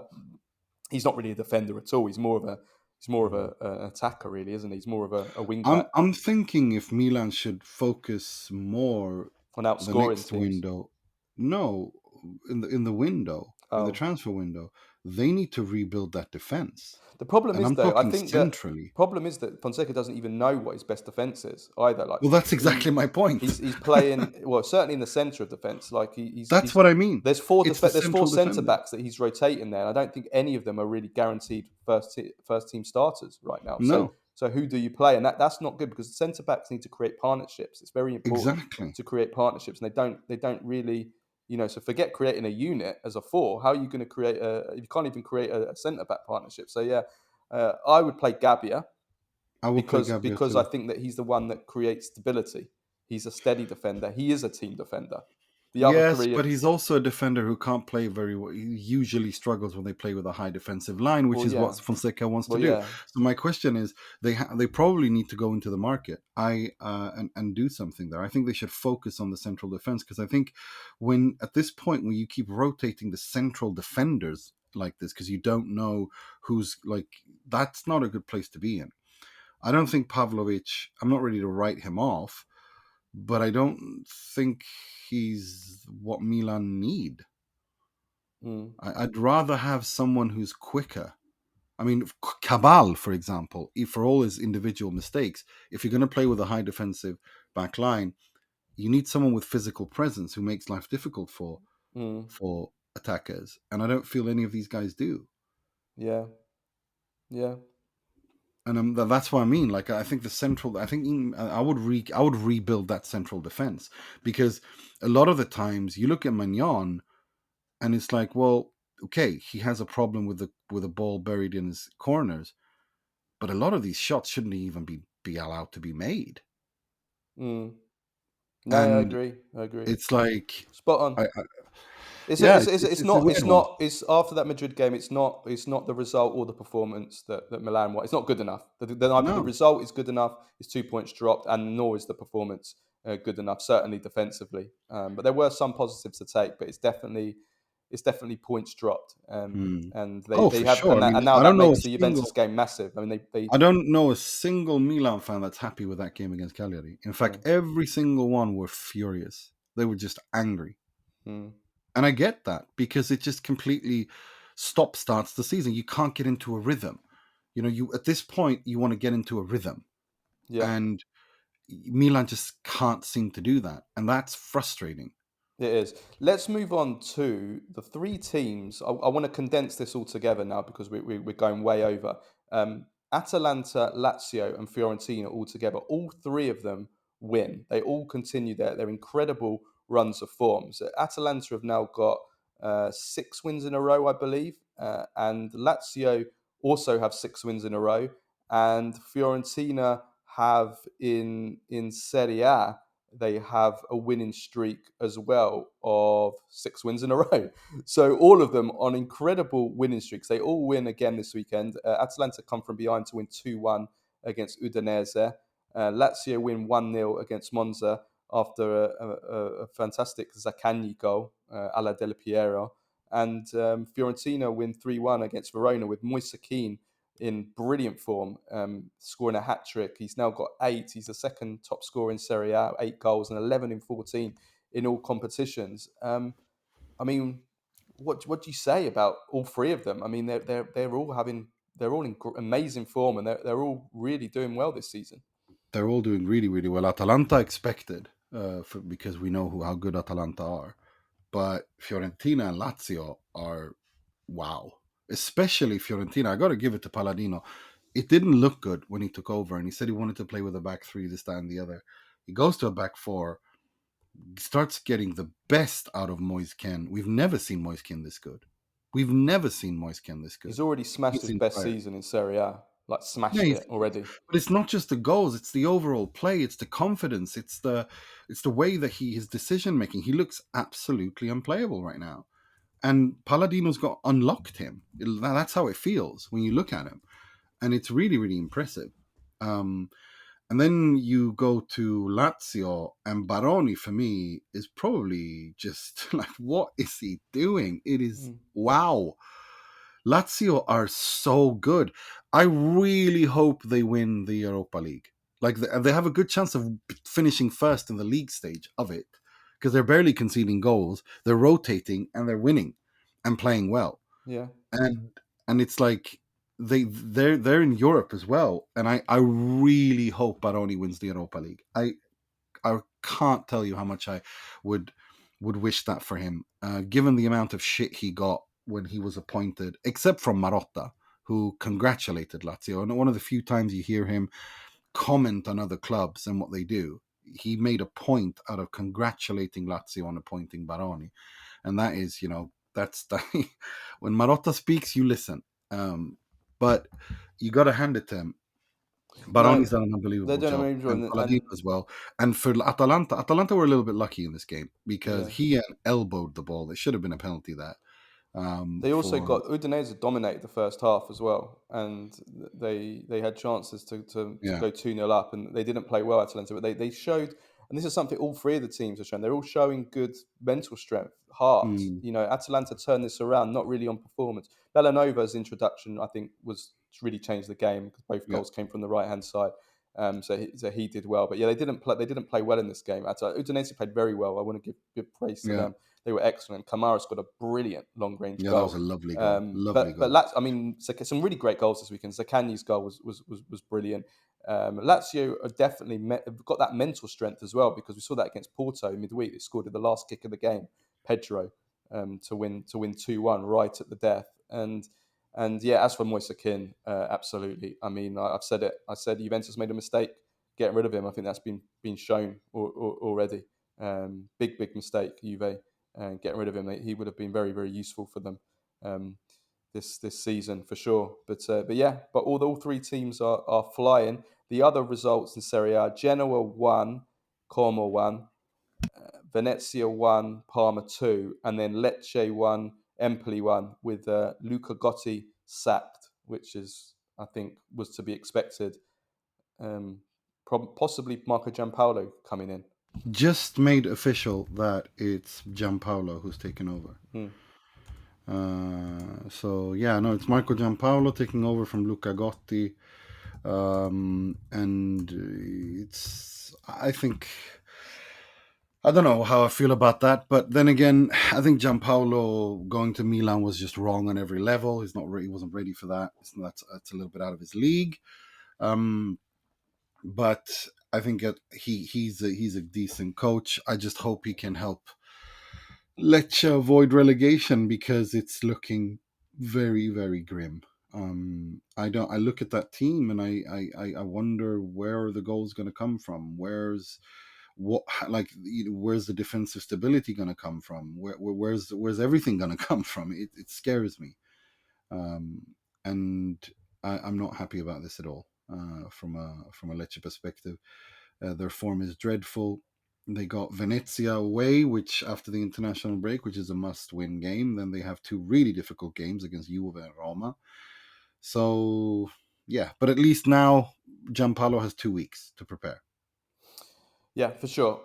He's not really a defender at all. He's more of an attacker, really, isn't he? He's more of a wing back I'm thinking if Milan should focus more on the outscoring next teams. window. No, in the window, in the Oh. transfer window, they need to rebuild that defense. The problem And is, I'm though, I talking think that centrally. Fonseca doesn't even know what his best defense is either. Like Well, that's exactly my point. he's playing well, certainly in the centre of defence. Like That's what I mean. there's It's the there's four central centre defender. backs that he's rotating there, and I don't think any of them are really guaranteed first team starters right now. No, So who do you play? And that's not good, because the centre backs need to create partnerships. It's very important exactly. to create partnerships, and they don't really. So forget creating a unit as a four. How are you going to create you can't even create a centre back partnership? So yeah, I would play Gabbia I will play Gabriel because I too. think that he's the one that creates stability. He's a steady defender. He is a team defender. The other Yes, three, but he's also a defender who can't play very well. He usually struggles when they play with a high defensive line, which is what Fonseca wants to do. yeah, So my question is, they probably need to go into the market, and do something there. I think they should focus on the central defense, because I think when at this point when you keep rotating the central defenders like this, because you don't know who's like, that's not a good place to be in. I don't think Pavlovic. I'm not ready to write him off, but I don't think he's what Milan need. I'd rather have someone who's quicker. I mean, Cabal, for example, for all his individual mistakes, if you're going to play with a high defensive back line, you need someone with physical presence who makes life difficult for attackers. And I don't feel any of these guys do. yeah, yeah. And that's what I mean. Like, I think the central. I think I would rebuild that central defense, because a lot of the times you look at Magnan and it's like, well, okay, he has a problem with the ball buried in his corners, but a lot of these shots shouldn't even be allowed to be made. No, I And agree. I agree. it's like, Spot on. I It's it's a weird one. not. It's after that Madrid game. It's not the result or the performance that Milan won. It's not good enough. Neither the No, result is good enough. It's 2 points dropped, and nor is the performance good enough. Certainly defensively, but there were some positives to take. But it's definitely points dropped. And oh, they for have, sure. I and mean, now that makes the Juventus game massive. I mean, they I don't know a single Milan fan that's happy with that game against Cagliari. In fact, every single one were furious. They were just angry. And I get that, because it just completely starts the season. You can't get into a rhythm. You at this point you want to get into a rhythm, yeah. and Milan just can't seem to do that, and that's frustrating. It is. Let's move on to the three teams. I want to condense this all together now, because we're going way over. Atalanta, Lazio, and Fiorentina all together. All three of them win. They all continue their incredible runs of form. So Atalanta have now got 6 wins in a row, I believe, and Lazio also have 6 wins in a row, and Fiorentina have in Serie A, they have a winning streak as well of 6 wins in a row. So all of them on incredible winning streaks. They all win again this weekend. Atalanta come from behind to win 2-1 against Udinese. Lazio win 1-0 against Monza after a fantastic Zaccagni goal, alla Del Piero. And Fiorentina win 3-1 against Verona with Moise Kean in brilliant form, scoring a hat-trick. He's now got 8. He's the second top scorer in Serie A, 8 goals and 11 in 14 in all competitions. I mean, what do you say about all 3 of them? I mean, they're all in amazing form, and they're all really doing well this season. They're all doing really, really well. Atalanta expected, because we know how good Atalanta are. But Fiorentina and Lazio are wow. Especially Fiorentina. I got to give it to Palladino. It didn't look good when he took over, and he said he wanted to play with a back 3, this, that, and the other. He goes to a back 4, starts getting the best out of Moise Kean. We've never seen Moise Kean this good. We've never seen Moise Kean this good. He's already smashed his best season in Serie A. Like, smashed it already. But it's not just the goals; it's the overall play. It's the confidence. It's the way that his decision making. He looks absolutely unplayable right now, and Palladino's got unlocked him. That's how it feels when you look at him, and it's really, really impressive. And then you go to Lazio, and Baroni for me is probably just like, what is he doing? It is wow. Lazio are so good. I really hope they win the Europa League. Like, they have a good chance of finishing first in the league stage of it, because they're barely conceding goals. They're rotating and they're winning and playing well. Yeah, and it's like they're in Europe as well. And I really hope Baroni wins the Europa League. I can't tell you how much I would wish that for him, given the amount of shit he got when he was appointed, except from Marotta, who congratulated Lazio. And one of the few times you hear him comment on other clubs and what they do, he made a point out of congratulating Lazio on appointing Baroni. And that is, that's when Marotta speaks, you listen. But you got to hand it to him. Baroni's done an unbelievable job, and Palladino as well. And for Atalanta were a little bit lucky in this game, because he elbowed the ball. There should have been a penalty there. They also got Udinese dominated the first half as well, and they had chances to go 2-0 up, and they didn't play well, Atalanta, but they showed, and this is something all 3 of the teams are showing. They're all showing good mental strength, heart. Atalanta turned this around, not really on performance. Bellanova's introduction, I think, really changed the game, because both goals came from the right hand side. So he did well, but they didn't play well in this game. Udinese played very well. I want to give praise to them. They were excellent. Kamara's got a brilliant long range goal. That was a lovely goal. But some really great goals this weekend. Zaccagni's goal was brilliant. Lazio are definitely got that mental strength as well, because we saw that against Porto midweek. They scored at the last kick of the game, Pedro, to win 2-1 right at the death. And as for Moise Kean, absolutely. I mean, I've said it. I said Juventus made a mistake getting rid of him. I think that's been shown already. Big mistake, Juve, getting rid of him. He would have been very, very useful for them this season for sure. But all 3 teams are flying. The other results in Serie A: Genoa 1, Como 1, Venezia 1, Parma 2, and then Lecce 1, Empoli 1, with Luca Gotti sacked, which I think was to be expected. Possibly Marco Giampaolo coming in. Just made official that it's Giampaolo who's taken over. It's Marco Giampaolo taking over from Luca Gotti. And I don't know how I feel about that, but then again, I think Giampaolo going to Milan was just wrong on every level. He wasn't ready for that. That's a little bit out of his league. But I think he's a decent coach. I just hope he can help Lecce avoid relegation, because it's looking very, very grim. I look at that team and I wonder where the goal's going to come from. Where's the defensive stability going to come from? Where's everything going to come from? It scares me, and I'm not happy about this at all. From a Lecce perspective, their form is dreadful. They got Venezia away, which after the international break, which is a must-win game. Then they have 2 really difficult games against Juve and Roma. So but at least now Giampaolo has 2 weeks to prepare. Yeah, for sure.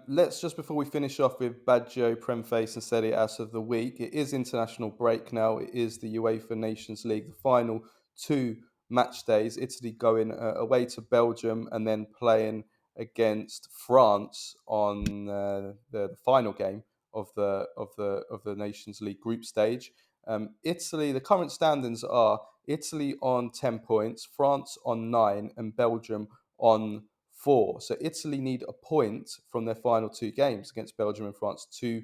Let's just, before we finish off with Baggio, Premface and Serie Ass of the week, it is international break now. It is the UEFA Nations League, the final 2 match days. Italy going away to Belgium and then playing against France on the final game of the Nations League group stage. Italy, the current standings are Italy on 10 points, France on 9, and Belgium on 4. So Italy need a point from their final 2 games against Belgium and France to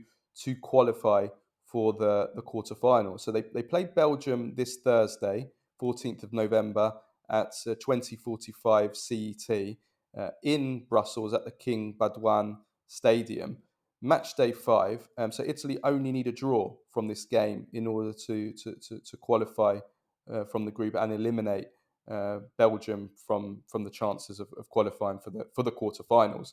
qualify for the quarterfinal. So they play Belgium this Thursday, 14th of November at 20:45 CET in Brussels at the King Baudouin Stadium. Match day 5. So Italy only need a draw from this game in order to qualify from the group and eliminate Belgium from the chances of qualifying for the quarterfinals.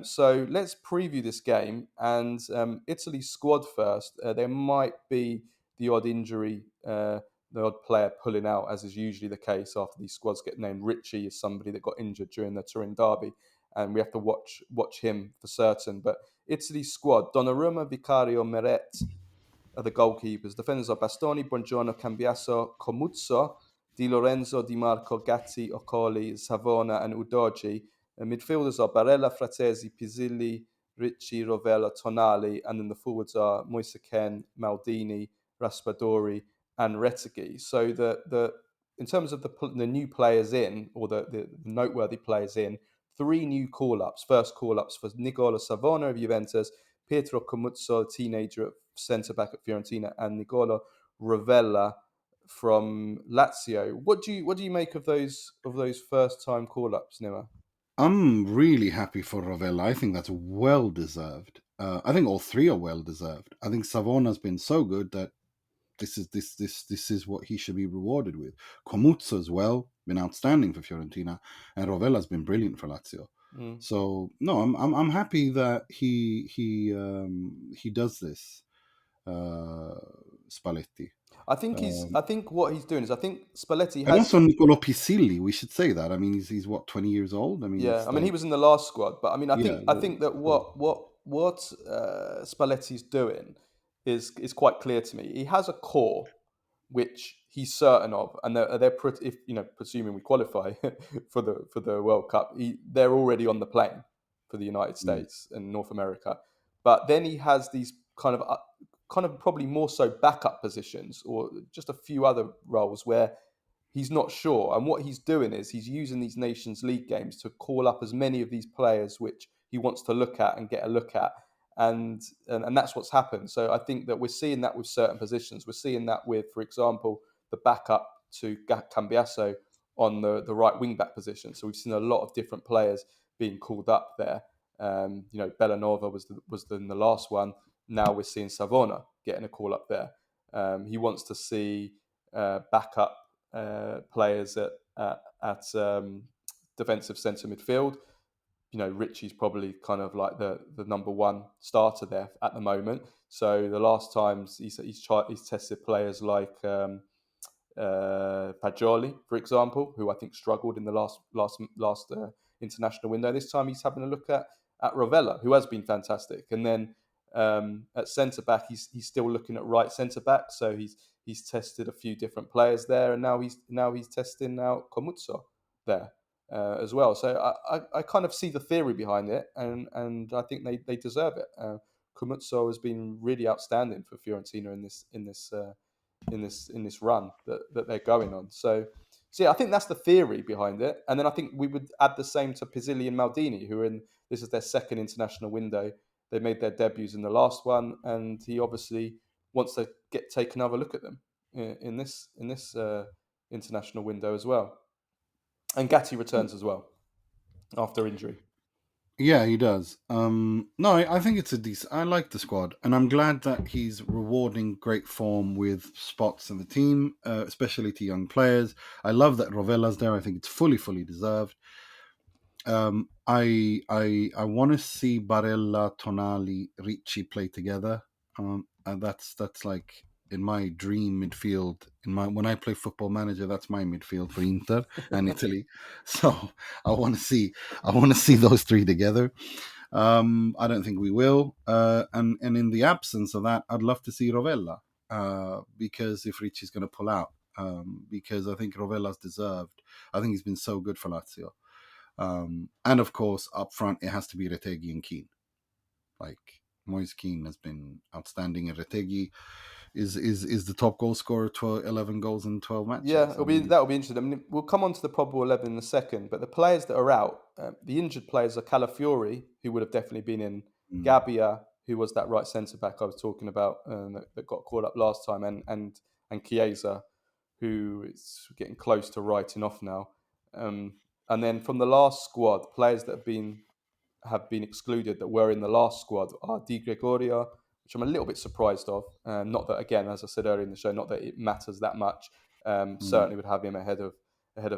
So let's preview this game and Italy's squad first. There might be the odd injury, the odd player pulling out, as is usually the case after these squads get named. Ricci is somebody that got injured during the Turin derby, and we have to watch him for certain. But Italy's squad: Donnarumma, Vicario, Meret are the goalkeepers. Defenders are Bastoni, Buongiorno, Cambiaso, Comuzzo, Di Lorenzo, Di Marco, Gatti, Ocoli, Savona, and Udogi. Midfielders are Barella, Fratesi, Pizzilli, Ricci, Rovella, Tonali, and then the forwards are Moise Kean, Maldini, Raspadori, and Retegui. So in terms of the new players in, or the noteworthy players in, 3 new call-ups. First call-ups for Nicola Savona of Juventus, Pietro Comuzzo, teenager at centre-back at Fiorentina, and Nicola Rovella from Lazio. What do you make of those first-time call-ups, Nima? I'm really happy for Rovella. I think that's well deserved. I think all 3 are well deserved. I think Savona's been so good that this is what he should be rewarded with. Comuzzo as well, been outstanding for Fiorentina, and Rovella's been brilliant for Lazio. So no, I'm happy that he does this. Spalletti. I think what he's doing is, I think Spalletti And has. also Nicolo Pisilli, we should say that. I mean, he's what, 20 years old? I mean, Yeah, I mean, he was in the last squad, but I mean, I think that what Spalletti's doing is quite clear to me. He has a core which he's certain of, and if presuming we qualify for the World Cup, they're already on the plane for the United States and North America. But then he has these kind of probably more so backup positions, or just a few other roles where he's not sure. And what he's doing is he's using these Nations League games to call up as many of these players which he wants to look at and get a look at. And that's what's happened. So I think that we're seeing that with certain positions. We're seeing that with, for example, the backup to Cambiaso on the right wing back position. So we've seen a lot of different players being called up there. Bellanova was in the last one. Now we're seeing Savona getting a call up there. He wants to see backup players at defensive centre midfield. Ricci's probably kind of like the number one starter there at the moment. So the last times he's tested players like Fagioli, for example, who I think struggled in the last international window. This time he's having a look at Rovella, who has been fantastic. And then at centre back, he's still looking at right centre back. So he's tested a few different players there, and now he's testing out Comuzzo there as well. So I kind of see the theory behind it, and I think they deserve it. Comuzzo has been really outstanding for Fiorentina in this run that they're going on. So yeah, I think that's the theory behind it. And then I think we would add the same to Pizzilli and Maldini, who this is their second international window. They made their debuts in the last one, and he obviously wants to take another look at them in this international window as well. And Gatti returns as well after injury. Yeah, he does. No, I think it's a decent. I like the squad, and I'm glad that he's rewarding great form with spots in the team, especially to young players. I love that Rovella's there. I think it's fully deserved. I want to see Barella, Tonali, Ricci play together. And that's like in my dream midfield. When I play Football Manager, that's my midfield for Inter and Italy. So I want to see those 3 together. I don't think we will. And in the absence of that, I'd love to see Rovella because if Ricci's going to pull out, because I think Rovella's deserved. I think he's been so good for Lazio. And of course, up front, it has to be Retegui and Keane. Like, Moise Keane has been outstanding, and Retegui is the top goal scorer, 11 goals in 12 matches. Yeah, that'll be interesting. I mean, we'll come on to the probable 11 in a second, but the players that are out, the injured players are Calafiori, who would have definitely been in, Gabbia, who was that right centre-back I was talking about, that got called up last time, and Chiesa, who is getting close to writing off now. And then from the last squad, players that have been excluded that were in the last squad are Di Gregorio, which I'm a little bit surprised of. Not that, again, as I said earlier in the show, not that it matters that much. Certainly would have him ahead of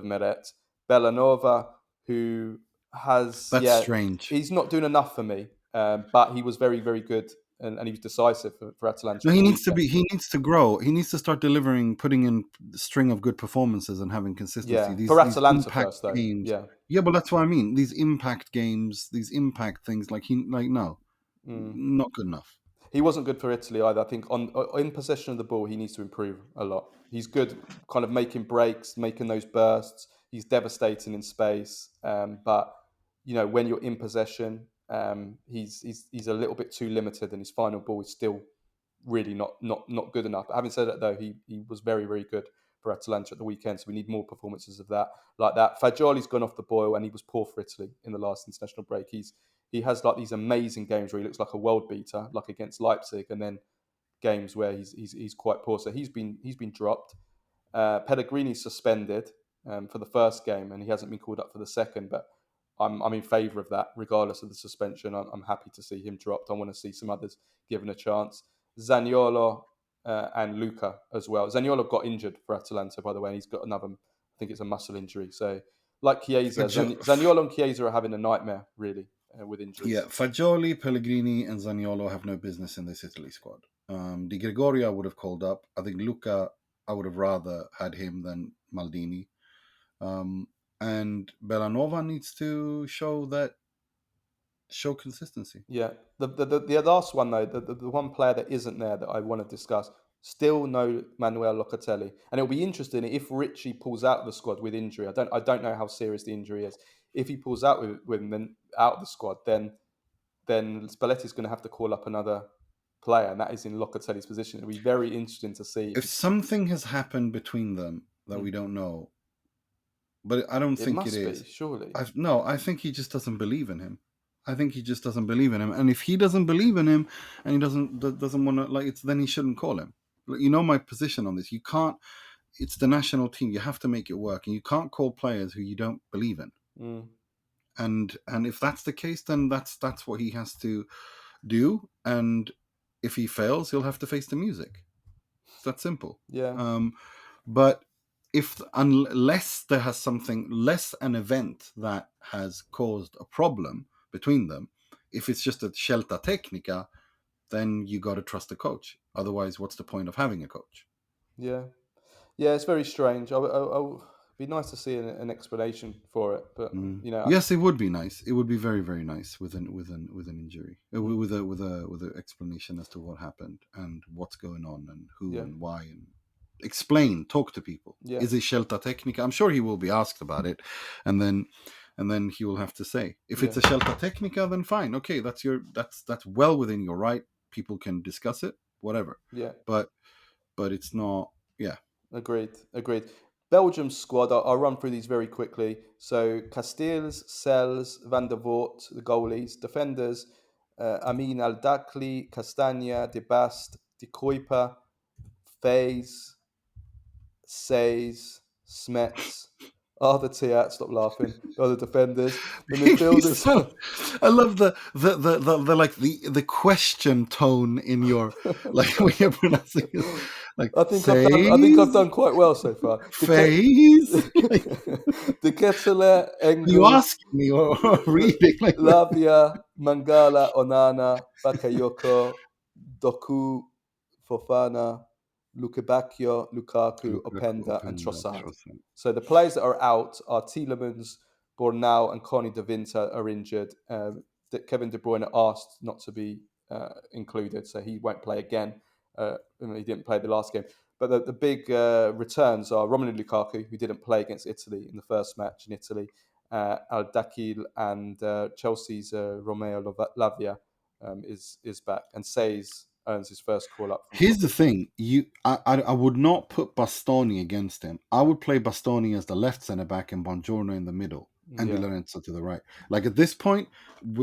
Meret. Bellanova, who has strange. He's not doing enough for me, but he was very, very good. And he was decisive for Atalanta. No, he needs to grow. He needs to start delivering, putting in the string of good performances and having consistency. Yeah, for Atalanta first, though. Games, yeah, but that's what I mean. These impact games, these impact things, no, not good enough. He wasn't good for Italy either. I think in possession of the ball, he needs to improve a lot. He's good kind of making breaks, making those bursts. He's devastating in space. But, when you're in possession, he's a little bit too limited, and his final ball is still really not good enough. But having said that, though, he was very, very good for Atalanta at the weekend, so we need more performances of that. Like that. Fagioli's gone off the boil, and he was poor for Italy in the last international break. He has like these amazing games where he looks like a world beater, like against Leipzig, and then games where he's quite poor. So he's been dropped. Pellegrini's suspended for the first game, and he hasn't been called up for the second. But I'm in favour of that, regardless of the suspension. I'm happy to see him dropped. I want to see some others given a chance. Zaniolo and Luca as well. Zaniolo got injured for Atalanta, by the way, and he's got another. I think it's a muscle injury. So like Chiesa, Zaniolo and Chiesa are having a nightmare, really. With injuries. Yeah, Fagioli, Pellegrini, and Zaniolo have no business in this Italy squad. Di Gregorio I would have called up. I think Luca, I would have rather had him than Maldini. And Bellanova needs to show consistency. Yeah. The last one, though, the one player that isn't there that I want to discuss, still no Manuel Locatelli. And it'll be interesting if Ricci pulls out of the squad with injury. I don't know how serious the injury is. If he pulls out with him then out of the squad, then Spalletti's going to have to call up another player, and that is in Locatelli's position. It'll be very interesting to see. If something has happened between them that we don't know, but I don't think it is. Surely. I think he just doesn't believe in him. I think he just doesn't believe in him. And if he doesn't believe in him and he doesn't want to, then he shouldn't call him. You know my position on this. You can't, it's the national team. You have to make it work. And you can't call players who you don't believe in. And if that's the case, then that's what he has to do. And if he fails, he'll have to face the music. It's that simple. Yeah. But unless there has an event that has caused a problem between them, if it's just a scelta tecnica, then you got to trust the coach. Otherwise, what's the point of having a coach? Yeah, it's very strange. It'd be nice to see an explanation for it, but yes, it would be nice. It would be very, very nice with an injury, with a explanation as to what happened and what's going on and who and why, and talk to people. Yeah. Is it scelta tecnica? I'm sure he will be asked about it, and then he will have to say if it's a scelta tecnica, then fine, okay, that's well within your right. People can discuss it, whatever. Yeah, but it's not. Yeah, agreed. Belgium's squad, I'll run through these very quickly. So Castells, Sels, Van der Voort, the goalies. Defenders, Amin Al-Dakli, Castagna, De Bast, De Kuyper, Fays, Says, Smets. The Tiat, stop laughing. The defenders, the midfielders. I love the question tone in your when you're pronouncing it. I think I've done quite well so far. Phase. The Ketteler, Engel. You ask me or reading like Lavia, Mangala, Onana, Bakayoko, Doku, Fofana, Lukebakio, Lukaku, Openda, and Trossard. So the players that are out are Tielemans, Bornau, and Connie De Winter are injured. Kevin De Bruyne asked not to be included, so he won't play again. He didn't play the last game. But the big returns are Romelu Lukaku, who didn't play against Italy in the first match in Italy, Al Dakil, and Chelsea's Romeo Lavia is back, and Says earns his first call up. Here's the thing: I would not put Bastoni against him. I would play Bastoni as the left centre back and Buongiorno in the middle, and Di Lorenzo to the right. Like at this point,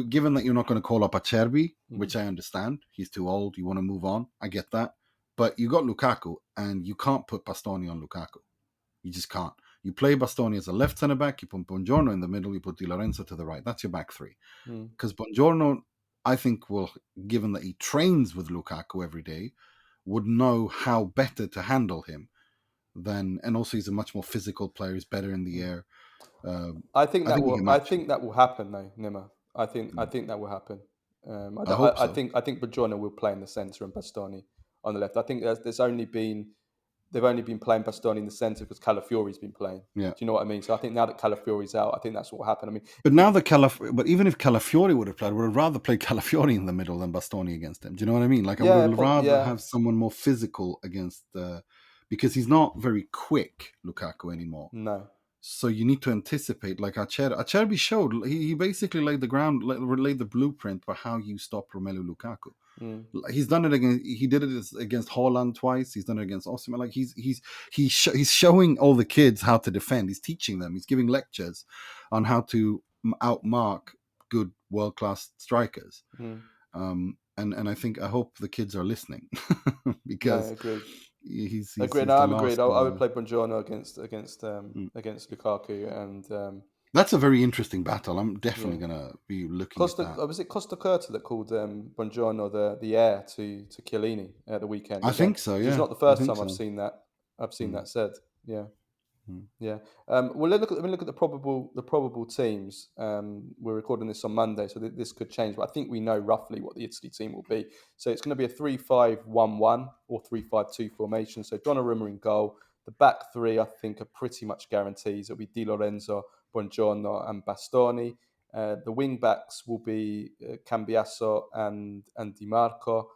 given that you're not going to call up Acerbi, which I understand, he's too old. You want to move on. I get that, but you got Lukaku, and you can't put Bastoni on Lukaku. You just can't. You play Bastoni as a left centre back. You put Buongiorno in the middle. You put Di Lorenzo to the right. That's your back three. Because Buongiorno, I think, will, given that he trains with Lukaku every day, would know how better to handle him than, and also he's a much more physical player. He's better in the air. I think that he can will. I match him. think that will happen, though, Nima. I think that will happen. I hope so. I think Buongiorno will play in the centre and Bastoni on the left. I think they've only been playing Bastoni in the centre because Calafiori's been playing. Yeah. Do you know what I mean? So I think now that Calafiori's out, I think that's what will happen. I mean, but now that but even if Calafiori would have played, I would have rather played Calafiori in the middle than Bastoni against him. Do you know what I mean? Like I would have rather have someone more physical against because he's not very quick, Lukaku, anymore. No. So you need to anticipate, like Acerbi showed. He basically laid the blueprint for how you stop Romelu Lukaku. He's done it against. He did it against Haaland twice. He's done it against Osimhen. Like he's showing all the kids how to defend. He's teaching them. He's giving lectures on how to outmark good world class strikers. And I hope the kids are listening because. No, agreed. He's agreed. No, I'm agreed. I would play Buongiorno against Lukaku, and that's a very interesting battle. I'm definitely gonna be looking at that. Was it Costa Curta that called Buongiorno the heir to Chiellini at the weekend? I think so. Yeah, it's not the first time I've seen that. That said. Yeah. Yeah. Well, let me look at the probable teams. We're recording this on Monday, so this could change. But I think we know roughly what the Italy team will be. So it's going to be a 3-5-1-1 or 3-5-2 formation. So Donnarumma in goal. The back three, I think, are pretty much guarantees. It'll be Di Lorenzo, Buongiorno, and Bastoni. The wing backs will be Cambiasso and Di Marco.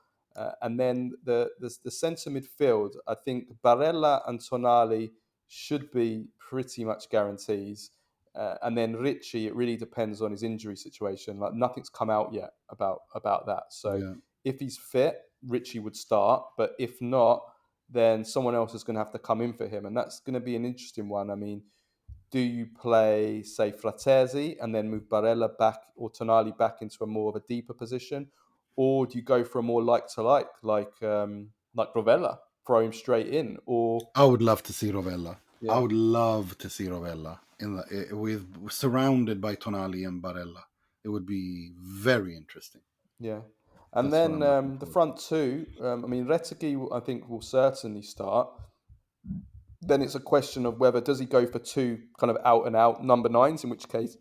And then the centre midfield, I think Barella and Tonali should be pretty much guarantees. And then Ricci, it really depends on his injury situation. Like nothing's come out yet about that. So if he's fit, Ricci would start. But if not, then someone else is going to have to come in for him. And that's going to be an interesting one. I mean, do you play, say, Fratesi and then move Barella back or Tonali back into a more of a deeper position? Or do you go for a more like Rovella, throw him straight in? Or I would love to see Rovella. Yeah. I would love to see Rovella surrounded by Tonali and Barella. It would be very interesting. Yeah. And then the front two, I mean, Retegui, I think, will certainly start. Then it's a question of whether does he go for two kind of out-and-out number nines, in which case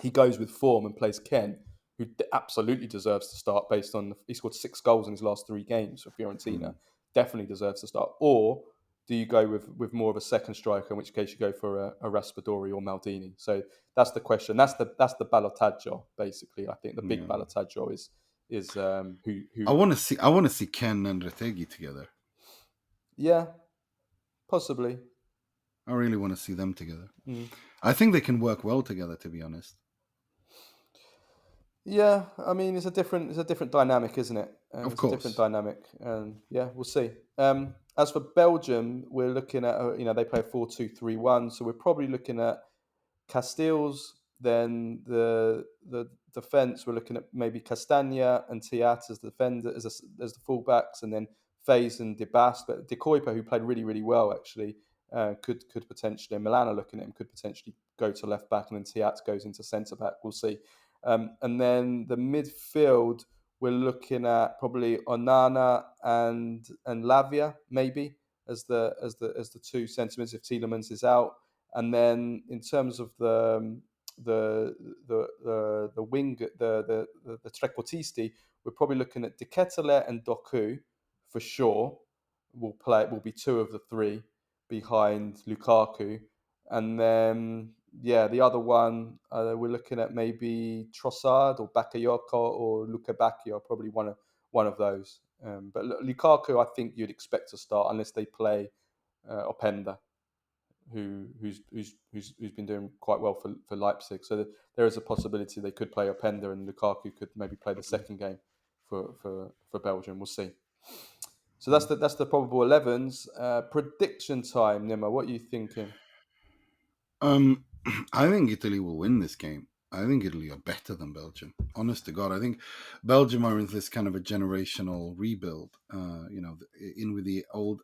he goes with form and plays Ken, who absolutely deserves to start based on he scored 6 goals in his last 3 games for Fiorentina. Definitely deserves to start. Or do you go with more of a second striker, in which case you go for a Raspadori or Maldini? So that's the question. That's the ballottaggio, basically. I think the big ballottaggio is who I want to see Ken and Retegui together. Yeah, possibly. I really want to see them together. I think they can work well together, to be honest. Yeah, I mean it's a different dynamic, isn't it? Of course, a different dynamic, and we'll see. As for Belgium, we're looking at they play 4-2-3-1, so we're probably looking at Castells. Then the defense, we're looking at maybe Castagna and Thiat as the defender as the fullbacks, and then Faze and De Bast. But De Kuyper, who played really really well actually, could potentially. And Milan are looking at him, could potentially go to left back, and then Thiat goes into centre back. We'll see. And then the midfield, we're looking at probably Onana and Lavia maybe as the two centre mids if Tielemans is out. And then in terms of the wing, the trequartisti, we're probably looking at De Ketelaere and Doku for sure. Will be 2 of the 3 behind Lukaku, and then the other one we're looking at maybe Trossard or Bakayoko or Luca Bacchio, probably one of those. But Lukaku, I think you'd expect to start unless they play Openda, who's been doing quite well for Leipzig. So there is a possibility they could play Openda and Lukaku could maybe play the second game for Belgium. We'll see. So that's the probable 11s. Prediction time, Nima. What are you thinking? I think Italy will win this game. I think Italy are better than Belgium. Honest to God, I think Belgium are in this kind of a generational rebuild. In with the old,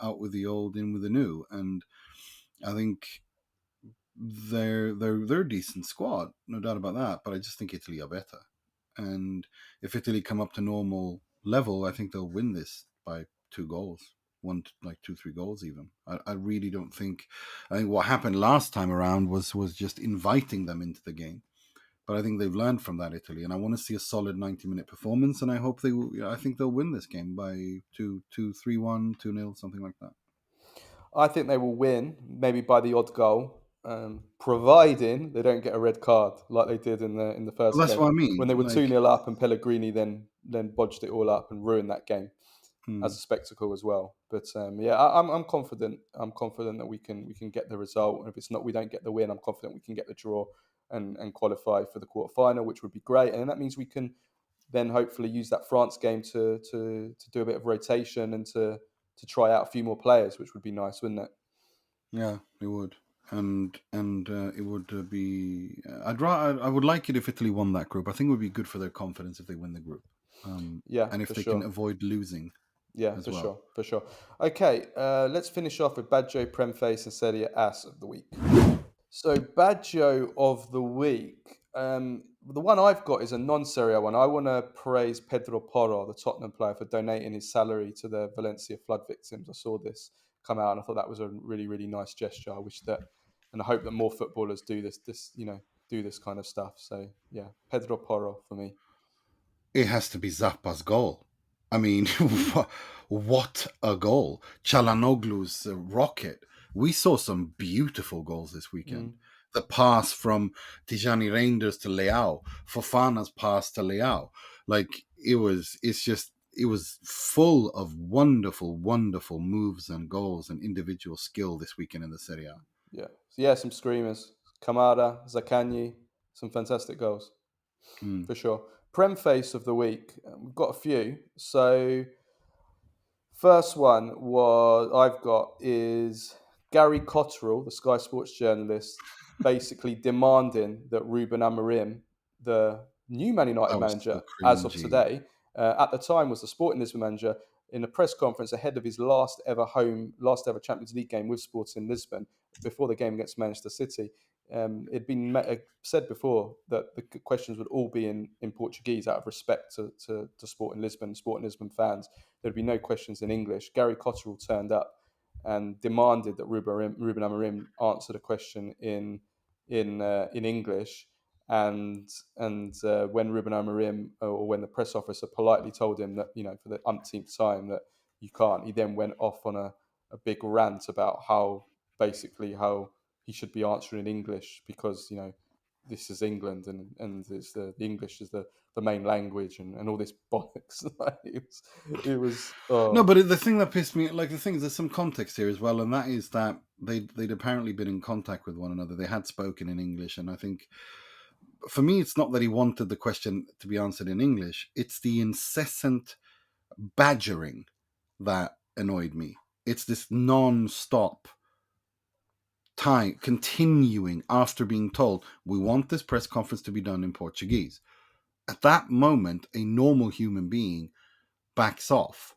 out with the old, in with the new, and I think they're a decent squad, no doubt about that. But I just think Italy are better, and if Italy come up to normal level, I think they'll win this by 2 goals. Like 2-3 goals even. I really don't think. I think what happened last time around was just inviting them into the game, but I think they've learned from that, Italy, and I want to see a solid 90-minute performance, and I hope they will. I think they'll win this game by 2-3-1, 2-0, something like that. I think they will win, maybe by the odd goal, providing they don't get a red card like they did in the first Well, that's game what I mean. when they were 2-0 up and Pellegrini then bodged it all up and ruined that game as a spectacle as well. But I'm confident. I'm confident that we can get the result, and if it's not, we don't get the win. I'm confident we can get the draw and qualify for the quarterfinal, which would be great. And that means we can then hopefully use that France game to do a bit of rotation and to try out a few more players, which would be nice, wouldn't it? Yeah, it would, and it would be. I would like it if Italy won that group. I think it would be good for their confidence if they win the group. And if they can avoid losing. Yeah, for sure. Okay, let's finish off with Baggio, Premface and Serie Ass of the week. So Baggio of the week. The one I've got is a non-Serie A one. I want to praise Pedro Porro, the Tottenham player, for donating his salary to the Valencia flood victims. I saw this come out and I thought that was a really, really nice gesture. I wish that, and I hope that more footballers do this do this kind of stuff. So yeah, Pedro Porro for me. It has to be Zappa's goal. I mean, what a goal. Calhanoglu's rocket. We saw some beautiful goals this weekend. The pass from Tijani Reinders to Leao, Fofana's pass to Leao. It was full of wonderful, wonderful moves and goals and individual skill this weekend in the Serie A. Yeah, some screamers. Kamada, Zaccagni, some fantastic goals. For sure. Premface of the week. We've got a few. So first one I've got is Gary Cotterill, the Sky Sports journalist, basically demanding that Ruben Amorim, the new Man United manager as of today, at the time was the Sporting Lisbon manager, in a press conference ahead of his last ever Champions League game with Sporting Lisbon before the game against Manchester City. It'd been said before that the questions would all be in Portuguese out of respect to Sporting Lisbon fans. There'd be no questions in English. Gary Cotterill turned up and demanded that Ruben Amorim answer the question in English. And when Ruben Amorim or when the press officer politely told him that, for the umpteenth time that you can't, he then went off on a big rant about how he should be answering in English because, this is England and it's the English is the main language and all this bollocks. it was No, but the thing that pissed me, the thing is, there's some context here as well, and that is that they'd apparently been in contact with one another. They had spoken in English, and I think for me, it's not that he wanted the question to be answered in English. It's the incessant badgering that annoyed me. It's this non-stop time continuing after being told, we want this press conference to be done in Portuguese. At that moment, a normal human being backs off.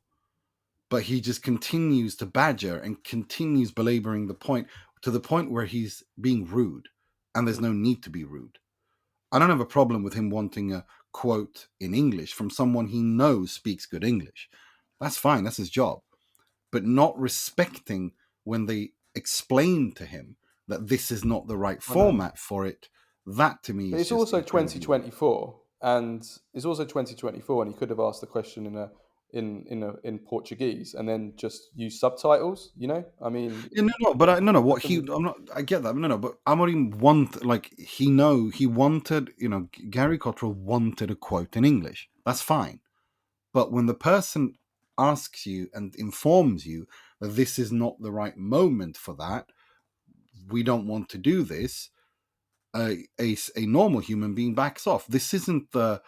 But he just continues to badger and continues belaboring the point to the point where he's being rude. And there's no need to be rude. I don't have a problem with him wanting a quote in English from someone he knows speaks good English. That's fine. That's his job. But not respecting when they explain to him that this is not the right format for it. That to me is it's also 2024, and it's also 2024, and he could have asked the question in Portuguese and then just use subtitles. I mean, I get that. But Amorim wanted, Gary Cotterill wanted a quote in English. That's fine. But when the person asks you and informs you that this is not the right moment for that, we don't want to do this, a normal human being backs off. This isn't a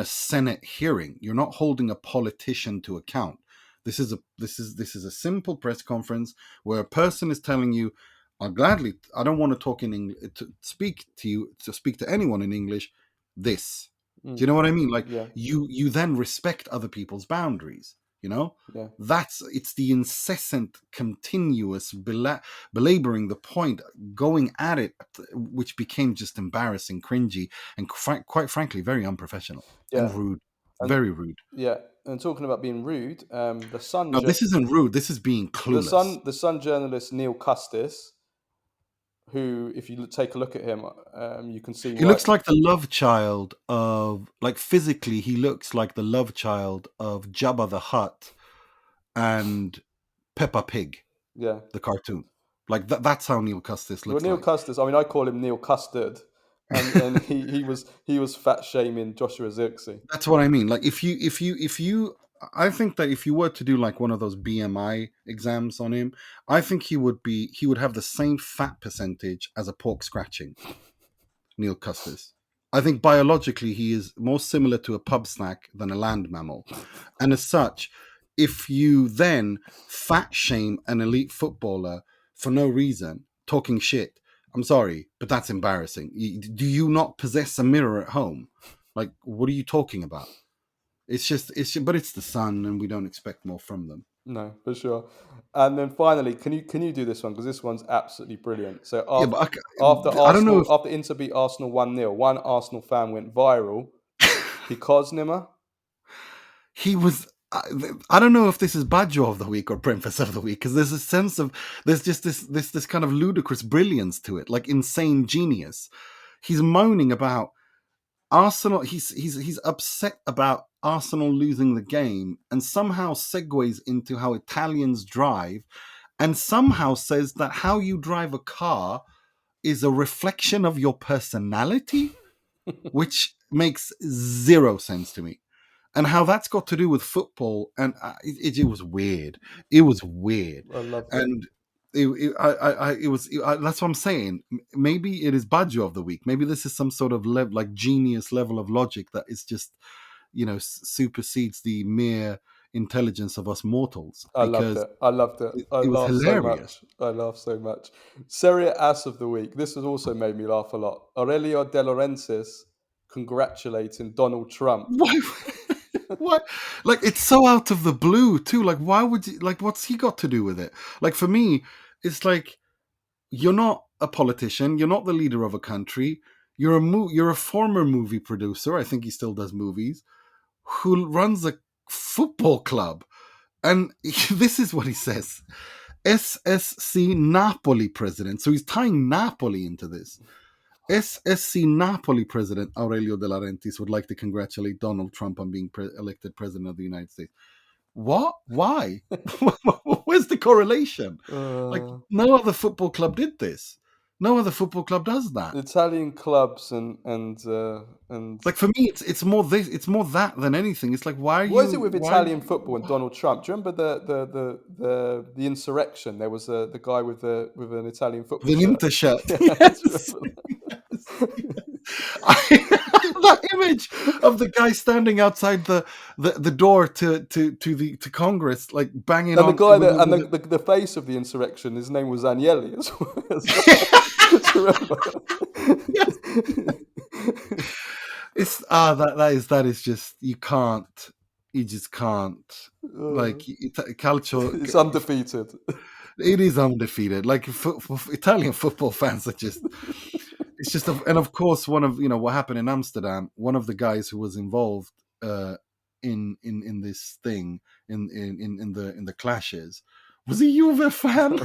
Senate hearing. You're not holding a politician to account. This is a simple press conference where a person is telling you, I don't want to talk in English, to speak to anyone in English. This. Do you know what I mean? Like, Yeah. you then respect other people's boundaries. You know, Yeah. it's the incessant, continuous belaboring the point, going at it, which became just embarrassing, cringy, and quite frankly, very unprofessional and rude. Very rude. Yeah, and talking about being rude, the Sun. No, this isn't rude. This is being clueless. The Sun journalist Neil Custis, who, if you take a look at him, you can see He looks like the love child of, like, physically, he looks like the love child of Jabba the Hutt and Peppa Pig. Yeah, the cartoon. Like that's how Neil Custis looks. Well, Neil Custis. I mean, I call him Neil Custard, and he was fat shaming Joshua Zirkzee. That's what I mean. Like if you, I think that if you were to do like one of those BMI exams on him, I think he would have the same fat percentage as a pork scratching. Neil Custis. I think biologically he is more similar to a pub snack than a land mammal, and as such, if you then fat shame an elite footballer for no reason, talking shit, I'm sorry, but that's embarrassing. Do you not possess a mirror at home? Like, what are you talking about? But it's the Sun, and we don't expect more from them. No, for sure. And then finally, can you do this one, because this one's absolutely brilliant. So after Inter beat Arsenal 1-0, one Arsenal fan went viral because Nima. He was. I don't know if this is Baggio of the week or Premface of the week, because there's a sense of there's just this kind of ludicrous brilliance to it, like insane genius. He's moaning about Arsenal. He's upset about Arsenal losing the game, and somehow segues into how Italians drive, and somehow says that how you drive a car is a reflection of your personality, which makes zero sense to me. And how that's got to do with football, and it was weird. It was weird. I love it. And that's what I'm saying. Maybe it is Baggio of the week. Maybe this is some sort of genius level of logic that is just, supersedes the mere intelligence of us mortals. I loved it. I laughed so much. I laughed so much. Serie Ass of the week. This has also made me laugh a lot. Aurelio De Laurentiis congratulating Donald Trump. What? Like, it's so out of the blue too. Like, why would you? Like, what's he got to do with it? Like, for me, it's like, you're not a politician. You're not the leader of a country. You're a former movie producer. I think he still does movies. Who runs a football club? And this is what he says: SSC Napoli president. So he's tying Napoli into this. SSC Napoli president Aurelio De Laurentiis would like to congratulate Donald Trump on being elected president of the United States. What? Why? Where's the correlation? Like, no other football club did this. No other football club does that. Italian clubs and like, for me, it's more this. It's more that than anything. It's like, why are you? What is it with Italian football and Donald Trump? Do you remember the insurrection? There was the guy with an Italian football shirt. Inter shirt. Yes. That image of the guy standing outside the door to Congress, like banging on. And the guy the face of the insurrection, his name was Agnelli as well. It's that is just you just can't like calcio. It's undefeated. It is undefeated. Like, for Italian football fans are just. It's just, and of course, one of what happened in Amsterdam. One of the guys who was involved in this thing in the clashes was a Juve fan.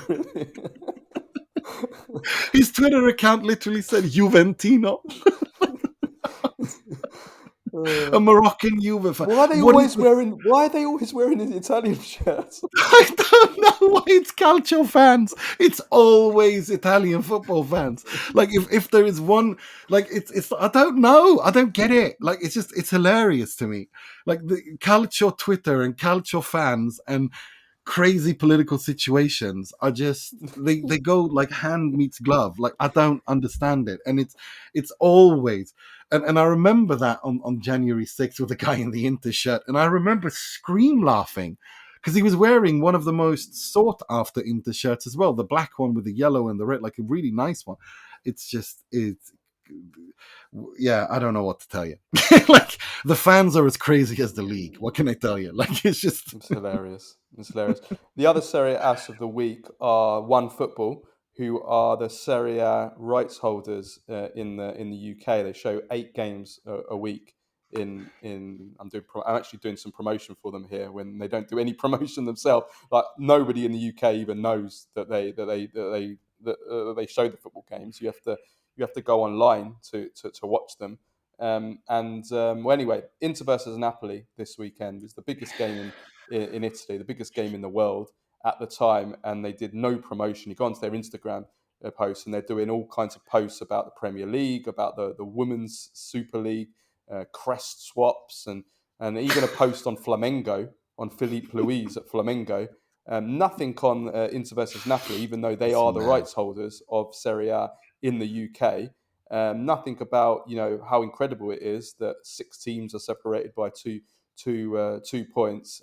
His Twitter account literally said Juventino. A Moroccan Juve fan. Why are they always wearing the Italian shirts? I don't know why it's calcio fans. It's always Italian football fans. Like if there is one, like it's I don't know, I don't get it. Like it's hilarious to me. Like the calcio Twitter and calcio fans and crazy political situations are just they go like hand meets glove. Like I don't understand it, and it's always. And I remember that on January 6th with the guy in the Inter shirt, and I remember scream laughing because he was wearing one of the most sought after Inter shirts as well, the black one with the yellow and the red, like a really nice one. It's yeah, I don't know what to tell you. Like the fans are as crazy as the league. What can I tell you? Like it's just It's hilarious. It's hilarious. The other Serie Ass of the week are One Football, who are the Serie A rights holders in the UK. They show 8 games a week. I'm actually doing some promotion for them here when they don't do any promotion themselves. Like nobody in the UK even knows that they show the football games. You have to go online to watch them. Well, anyway, Inter versus Napoli this weekend is the biggest game in Italy, the biggest game in the world at the time, and they did no promotion. You go onto their Instagram posts, and they're doing all kinds of posts about the Premier League, about the Women's Super League, crest swaps, and even a post on Flamengo, on Philippe Luis at Flamengo. Nothing on Inter versus Napoli, even though they it's are the mad. rights holders of Serie A in the UK. Nothing about how incredible it is that 6 teams are separated by two points.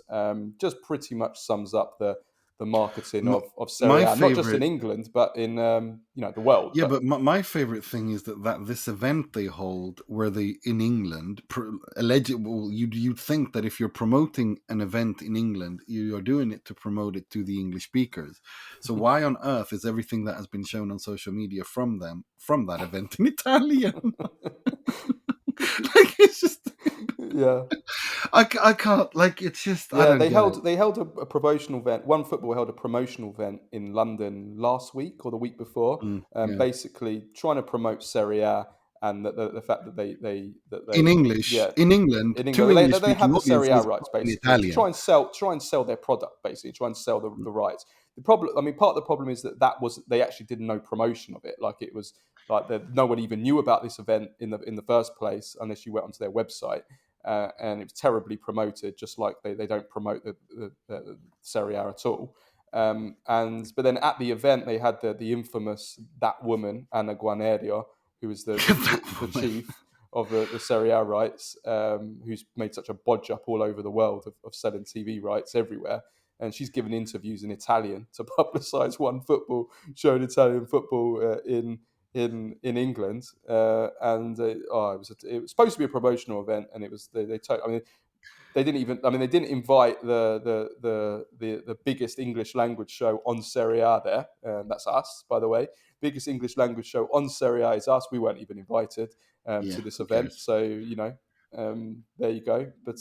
Just pretty much sums up the marketing M- of Serie my A, not just in favorite England but in the world. Yeah, But but my favorite thing is that this event they hold, where they in England, eligible, you'd think that if you're promoting an event in England, you are doing it to promote it to the English speakers. So why on earth is everything that has been shown on social media from that event in Italian? Like it's just, yeah. I can't, like it's just I Yeah, don't they get it. held a promotional event. One Football held a promotional event in London last week or the week before, Yeah. basically trying to promote Serie A and the fact that In they English, yeah, in England, in to England English they speaking have the Serie A audiences rights in basically to Italian. try and sell their product, basically try and sell the rights. The problem, I mean, part of the problem is that was they actually did no promotion of it. Like it was like no one even knew about this event in the first place unless you went onto their website. And it was terribly promoted, just like they don't promote the Serie A at all. But then at the event they had the infamous that woman Anna Guarnerio, who was the That woman. chief of the Serie A rights, who's made such a bodge up all over the world of selling TV rights everywhere. And she's given interviews in Italian to publicise One Football, showing Italian football in England. It was supposed to be a promotional event, and it was I mean, they didn't even. I mean, they didn't invite the biggest English language show on Serie A there. That's us, by the way. Biggest English language show on Serie A is us. We weren't even invited Yeah, to this who event. cares? So there you go. But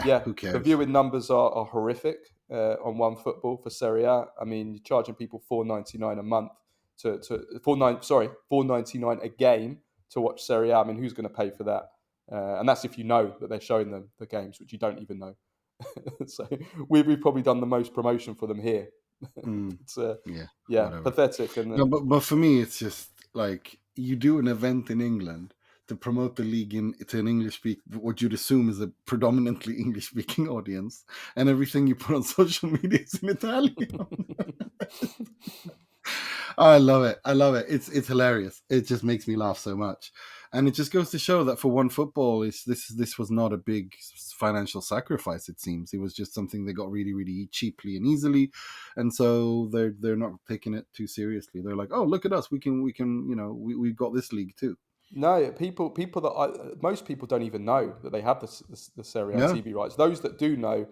yeah, Who the cares? viewing numbers are horrific on One Football for Serie A. I mean, you're charging people $4.99 a month to $4.99 a game to watch Serie A. I mean, who's going to pay for that? And that's if you know that they're showing them the games, which you don't even know. So we've probably done the most promotion for them here. Mm, It's yeah, yeah, whatever. pathetic. And No, but for me, it's just like you do an event in England to promote the league to an English speak, what you'd assume is a predominantly English speaking audience, and everything you put on social media is in Italian. I love it. I love it. It's hilarious. It just makes me laugh so much, and it just goes to show that for One Football, this was not a big financial sacrifice. It seems it was just something they got really, really cheaply and easily, and so they're not taking it too seriously. They're like, oh, look at us. We can we've got this league too. no, people most people don't even know that they have the Serie A Yeah. TV rights. Those that do know,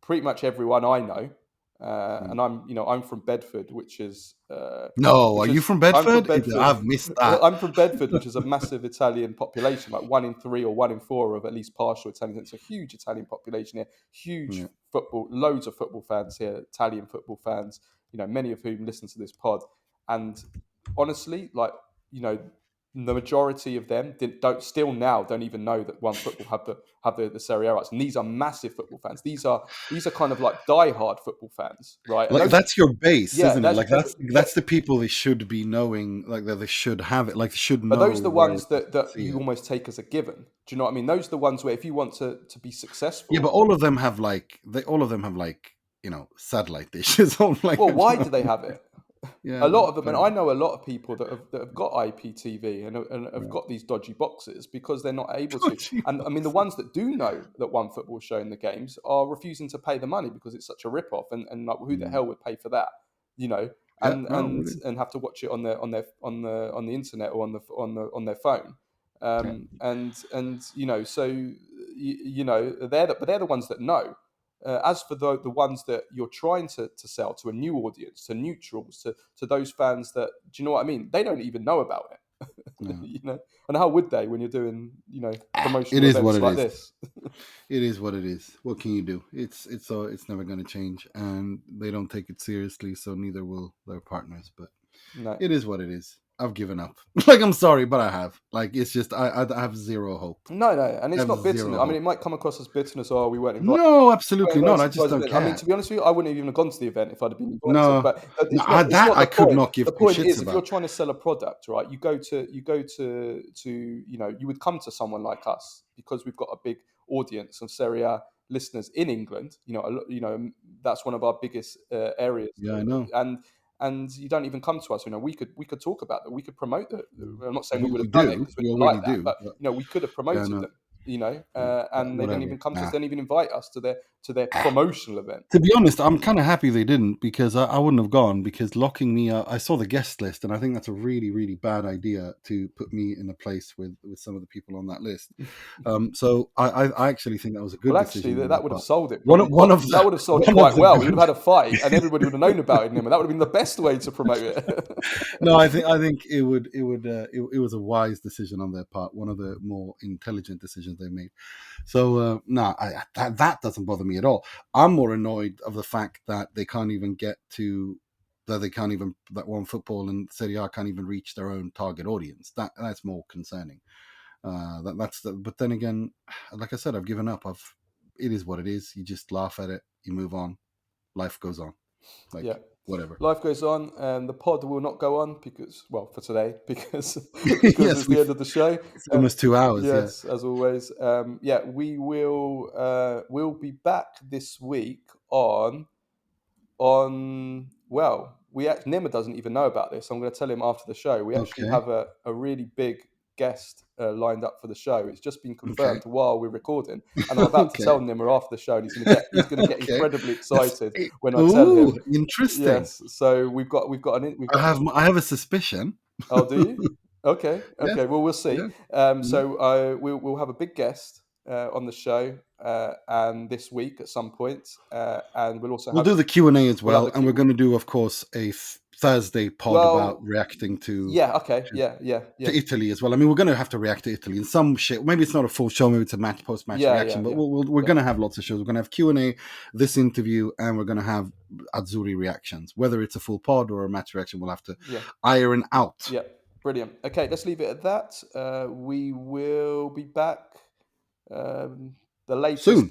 pretty much everyone I know, Mm. and I'm from Bedford, which is No, are you from I'm from Bedford? Bedford. I've missed that. I'm from Bedford, which is a massive Italian population, like 1 in 3 or 1 in 4 of at least partial Italian. It's a huge Italian population here. Huge Yeah. football, loads of football fans here, Italian football fans. Many of whom listen to this pod, and honestly, like you know the majority of them don't even know that OneFootball have the Serie A rights, and these are massive football fans. These are kind of like diehard football fans, right? And Like that's your base, yeah, isn't it? Like that's the people they should be knowing, like that they should have it, like they should but know those are the where ones to that see you it. almost take as a given. Do you know what I mean? Those are the ones where if you want to be Yeah, successful, but all of them have satellite dishes on. Like, well, do you why know do they what I have mean? it? Yeah, A lot well, of them, fair and I enough. know a lot of people that have got IPTV and have Right. got these dodgy boxes because they're not able to. Dodgy And I mean, the boxes. ones that do know that OneFootball is showing the games are refusing to pay the money because it's such a rip-off, and like, who the Mm. hell would pay for that? You know, Yeah, no, really. and have to watch it on the internet or on their phone. Yeah. And you know, so you know, but they're the ones that know. As for the ones that you're trying to sell to a new audience, to neutrals, to those fans that, do you know what I mean? They don't even know about it, No. you know. And how would they when you're doing, It promotional is what events it like is. this? It is what it is. What can you do? It's never going to change, and they don't take it seriously. So neither will their partners. But No. it is what it is. I've given up. Like, I'm sorry, but I have. Like, it's just I have zero hope. No, and I it's have not bitterness. zero I mean, it hope. might come across as bitterness. Oh, we weren't invited. No, absolutely not. I just Surprise don't event. I mean, care. to be honest with you, I wouldn't even have gone to the event if I'd have been invited. No, But no, it's that not I the could point. not give The two point shits is, if you're about. trying to sell a product, right, you go to you would come to someone like us because we've got a big audience of Serie A listeners in England. That's one of our biggest areas, Yeah, I know. and you don't even come to us. We could talk about that. We could promote I'm not saying we would We have done it do. because We we're not already like that, do. but But we could have yeah, promoted no, them. but And they don't whatever. even come to us. Nah. They don't even invite us to their promotional event. To be honest, I'm kind of happy they didn't, because I wouldn't have gone, because locking me up. I saw the guest list, and I think that's a really, really bad idea to put me in a place with some of the people on that list. So I actually think that was a good Well, actually, decision on their that would have part. sold it One probably of one of that the would have sold it one of quite the well. We would good. have had a fight, and everybody would have known about it, and that would have been the best way to promote it. No, I think it was a wise decision on their part. One of the more intelligent decisions they made. So that doesn't bother me at all. I'm more annoyed of the fact that they can't even get to that OneFootball and Serie A can't even reach their own target audience. That's more concerning. But then again, like I said, I've given up. It is what it is. You just laugh at it. You move on. Life goes on. Yeah. Like, whatever. Life goes on, and the pod will not go on for today, because Yes, it's the end of the show. it's almost 2 hours. Yeah. Yes, as always. We we'll be back this week on Nima doesn't even know about this. I'm going to tell him after the show. We actually Okay. have a really big guest lined up for the show. It's just been Okay. confirmed while we're recording, and I'm about to Okay. tell Nima after the show, and he's going to get Okay. incredibly excited when I tell Ooh, him. interesting. Yes, so we've got I have a suspicion. Oh, do you? Okay, Yeah. okay. Well, we'll see. Yeah. Mm. So we'll have a big guest on the show, and this week at some point, and we'll also We'll have do the Q&A as we'll have well, a and we're going to do, of course, a Thursday pod about well, reacting to yeah, okay, yeah, Italy as well. I mean, we're going to have to react to Italy in some shit. Maybe it's not a full show. Maybe it's a post-match reaction. But we're yeah. going to have lots of shows. We're going to have Q&A, this interview, and we're going to have Azzurri reactions. Whether it's a full pod or a match reaction, we'll have to iron out. Yeah, brilliant. Okay, let's leave it at that. We will be back Soon. the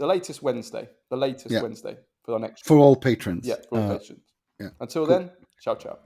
latest Wednesday. The latest Yeah. Wednesday for our next show. For all patrons. Yeah, for all patrons. Yeah. Until Cool. then, ciao, ciao.